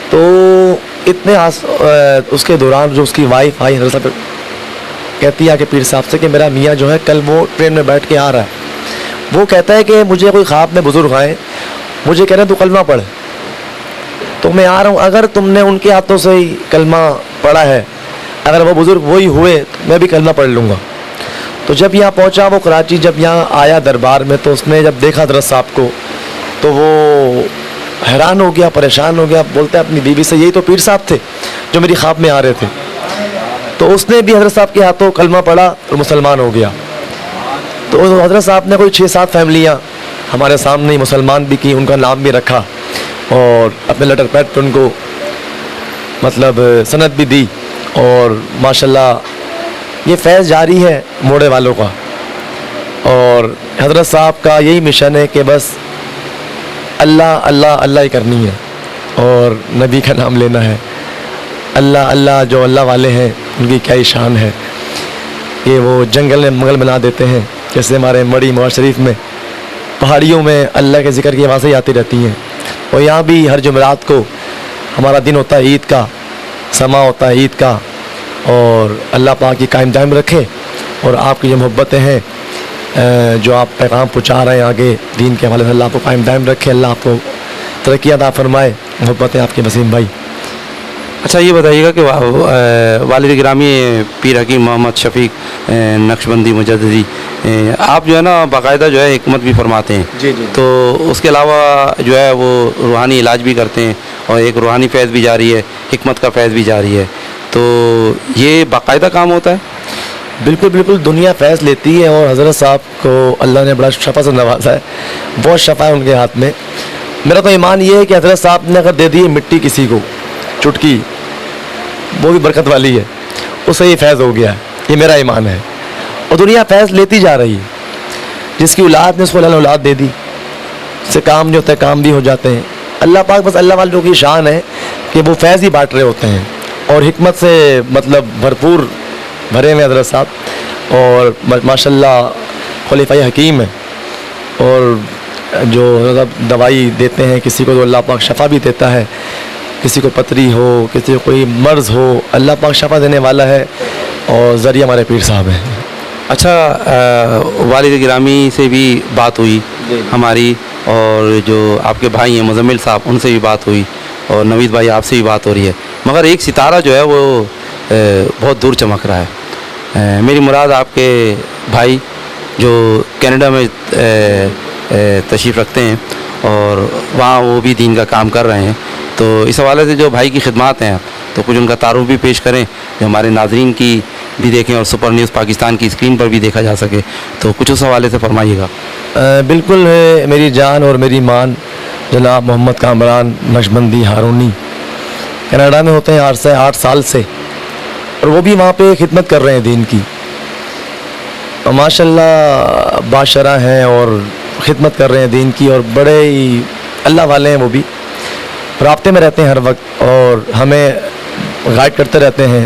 تو اتنے اس کے دوران جو اس کی وائف آئی، حضرت صاحب کہتی ہے کہ پیر صاحب سے کہ میرا میاں جو ہے کل وہ ٹرین میں بیٹھ کے آ رہا ہے. وہ کہتا ہے کہ مجھے کوئی خواب میں بزرگ آئے، مجھے کہہ رہے ہیں تو کلمہ پڑھ. تو میں آ رہا ہوں، اگر تم نے ان کے ہاتھوں سے ہی کلمہ پڑھا ہے، اگر وہ بزرگ وہی ہوئے تو میں بھی کلمہ پڑھ لوں گا. تو جب یہاں پہنچا وہ کراچی، جب یہاں آیا دربار میں، تو اس نے جب دیکھا حضرت صاحب کو تو وہ حیران ہو گیا، پریشان ہو گیا. بولتا ہے اپنی بیوی سے یہی تو پیر صاحب تھے جو میری خواب میں آ رہے تھے. تو اس نے بھی حضرت صاحب کے ہاتھوں کلمہ پڑھا اور مسلمان ہو گیا. تو حضرت صاحب نے کوئی 6-7 فیملیاں ہمارے سامنے مسلمان بھی کی، ان کا نام بھی رکھا اور اپنے لیٹر پیڈ پہ ان کو مطلب سند بھی دی. اور ماشاءاللہ یہ فیض جاری ہے موڑے والوں کا. اور حضرت صاحب کا یہی مشن ہے کہ بس اللہ اللہ اللہ ہی کرنی ہے اور نبی کا نام لینا ہے. اللہ اللہ، جو اللہ والے ہیں ان کی کیا ہی شان ہے کہ وہ جنگل میں منگل بنا دیتے ہیں. جیسے ہمارے مڑی مواز شریف میں پہاڑیوں میں اللہ کے ذکر کی آوازیں آتی رہتی ہیں، اور یہاں بھی ہر جمعرات کو ہمارا دن ہوتا ہے عید کا، سما ہوتا ہے عید کا. اور اللہ پاک کی قائم دائم رکھے، اور آپ کی جو محبتیں ہیں جو آپ پیغام پہنچا رہے ہیں آگے دین کے حوالے سے، اللہ آپ کو قائم دائم رکھے، اللہ آپ کو ترقی عطا فرمائے. محبتیں آپ کے وسیم بھائی. اچھا یہ بتائیے گا کہ والد گرامی پیر حکیم محمد شفیق نقشبندی مجددی، آپ جو ہے نا باقاعدہ جو ہے حکمت بھی فرماتے ہیں. جی جی. تو اس کے علاوہ جو ہے وہ روحانی علاج بھی کرتے ہیں، اور ایک روحانی فیض بھی جاری ہے، حکمت کا فیض بھی جاری ہے. تو یہ باقاعدہ کام ہوتا ہے؟ بالکل بالکل، دنیا فیض لیتی ہے، اور حضرت صاحب کو اللہ نے بڑا شفا سے نوازا ہے، بہت شفا ہے ان کے ہاتھ میں. میرا تو ایمان یہ ہے کہ حضرت صاحب نے اگر دے دی مٹی کسی کو چٹکی، وہ بھی برکت والی ہے، اس سے یہ فیض ہو گیا ہے. یہ میرا ایمان ہے. اور دنیا فیض لیتی جا رہی ہے. جس کی اولاد نے اس کو اللہ نے اولاد دے دی، اس سے کام نہیں ہوتا ہے، کام بھی ہو جاتے ہیں. اللہ پاک بس اللہ والوں کی شان ہے کہ وہ فیض ہی بانٹ رہے ہوتے ہیں، اور حکمت سے مطلب بھرپور بھرے ہوئے حضرت صاحب. اور ماشاءاللہ خلیفہ حکیم ہے، اور جو مطلب دوائی دیتے ہیں کسی کو تو اللہ پاک شفا بھی دیتا ہے. کسی کو پتری ہو، کسی کو کوئی مرض ہو، اللہ پاک شفا دینے والا ہے، اور ذریعہ ہمارے پیر صاحب ہیں. اچھا والد گرامی سے بھی بات ہوئی ہماری، اور جو آپ کے بھائی ہیں مزمل صاحب ان سے بھی بات ہوئی، اور نوید بھائی آپ سے بھی بات ہو رہی ہے. مگر ایک ستارہ جو ہے وہ بہت دور چمک رہا ہے. میری مراد آپ کے بھائی جو کینیڈا میں تشریف رکھتے ہیں، اور وہاں وہ بھی دین کا کام کر رہے ہیں. تو اس حوالے سے جو بھائی کی خدمات ہیں تو کچھ ان کا تعارف بھی پیش کریں، جو ہمارے ناظرین کی بھی دیکھیں اور سپر نیوز پاکستان کی اسکرین پر بھی دیکھا جا سکے. تو کچھ اس حوالے سے فرمائیے گا. بالکل ہے. میری جان اور میری مان جناب محمد کامران نقشبندی ہارونی کینیڈا میں ہوتے ہیں 8 سال سے، اور وہ بھی وہاں پہ خدمت کر رہے ہیں دین کی. اور ماشاءاللہ باشرہ ہیں اور خدمت کر رہے ہیں دین کی، اور بڑے ہی اللہ والے ہیں وہ بھی. رابطے میں رہتے ہیں ہر وقت اور ہمیں گائیڈ کرتے رہتے ہیں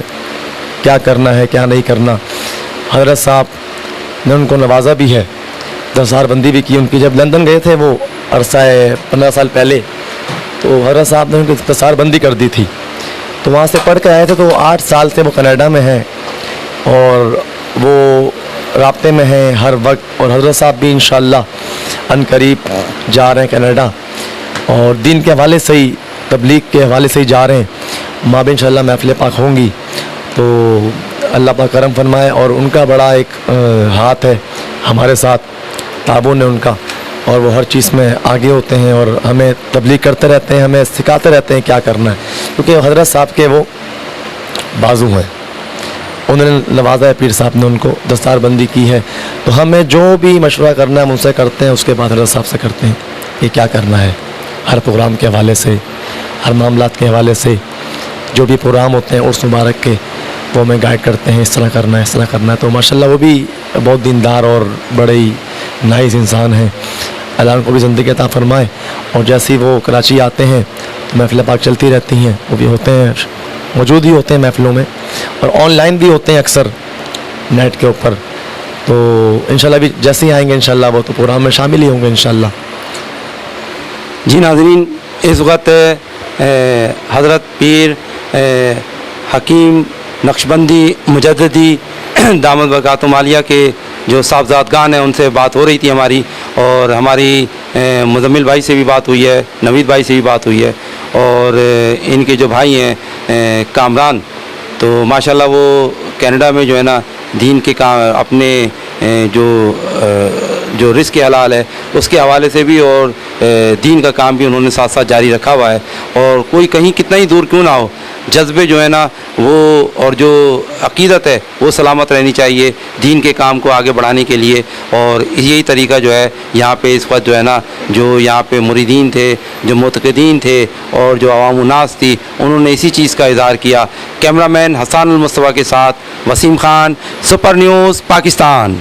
کیا کرنا ہے کیا نہیں کرنا. حضرت صاحب نے ان کو نوازا بھی ہے, دستار بندی بھی کی ان کی. جب لندن گئے تھے وہ عرصہ 15 سال پہلے, تو حضرت صاحب نے ان کی دستار بندی کر دی تھی. تو وہاں سے پڑھ کے آئے تھے, تو 8 سال سے وہ کینیڈا میں ہیں اور وہ رابطے میں ہیں ہر وقت. اور حضرت صاحب بھی انشاءاللہ ان قریب جا رہے ہیں کینیڈا, اور دین کے حوالے سے ہی, تبلیغ کے حوالے سے ہی جا رہے ہیں. ماں بھی انشاءاللہ محفل پاک ہوں گی, تو اللہ پاک کرم فرمائے. اور ان کا بڑا ایک ہاتھ ہے ہمارے ساتھ, تعاون ہے ان کا, اور وہ ہر چیز میں آگے ہوتے ہیں اور ہمیں تبلیغ کرتے رہتے ہیں, ہمیں سکھاتے رہتے ہیں کیا کرنا ہے, کیونکہ حضرت صاحب کے وہ بازو ہیں, انہوں نے نوازا ہے, پیر صاحب نے ان کو دستار بندی کی ہے. تو ہمیں جو بھی مشورہ کرنا ہے ہم ان سے کرتے ہیں, اس کے بعد حضرت صاحب سے کرتے ہیں کہ کیا کرنا ہے. ہر پروگرام کے حوالے سے, ہر معاملات کے حوالے سے, جو بھی پروگرام ہوتے ہیں عرس مبارک کے, وہ ہمیں گائیڈ کرتے ہیں, اس طرح کرنا ہے اس طرح کرنا ہے. تو ماشاءاللہ وہ بھی بہت دیندار اور بڑے ہی نائس انسان ہیں, اللہ ان کو بھی زندگی عطا فرمائے. اور جیسے ہی وہ کراچی آتے ہیں تو محفل پاک چلتی رہتی ہیں, وہ بھی ہوتے ہیں, موجود ہی ہوتے ہیں محفلوں میں, اور آن لائن بھی ہوتے ہیں اکثر نیٹ کے اوپر. تو انشاءاللہ بھی جیسے ہی آئیں گے انشاءاللہ وہ تو پروگرام میں شامل ہی ہوں گے انشاءاللہ. جی ناظرین, اس وقت حضرت پیر حکیم نقشبندی مجددی دامت برکاتہم عالیہ کے جو صاحبزادگان ہیں ان سے بات ہو رہی تھی ہماری, اور ہماری مزمل بھائی سے بھی بات ہوئی ہے, نوید بھائی سے بھی بات ہوئی ہے, اور ان کے جو بھائی ہیں کامران, تو ماشاءاللہ وہ کینیڈا میں جو ہے نا دین کے کام اپنے جو رزق حلال ہے اس کے حوالے سے بھی, اور دین کا کام بھی انہوں نے ساتھ ساتھ جاری رکھا ہوا ہے. اور کوئی کہیں کتنا ہی دور کیوں نہ ہو, جذبے جو ہے نا وہ اور جو عقیدت ہے وہ سلامت رہنی چاہیے دین کے کام کو آگے بڑھانے کے لیے. اور یہی طریقہ جو ہے یہاں پہ اس وقت جو ہے نا, جو یہاں پہ مریدین تھے, جو معتقدین تھے, اور جو عوام الناس تھی, انہوں نے اسی چیز کا اظہار کیا. کیمرہ مین حسان المصطفیٰ کے ساتھ وسیم خان, سپر نیوز پاکستان.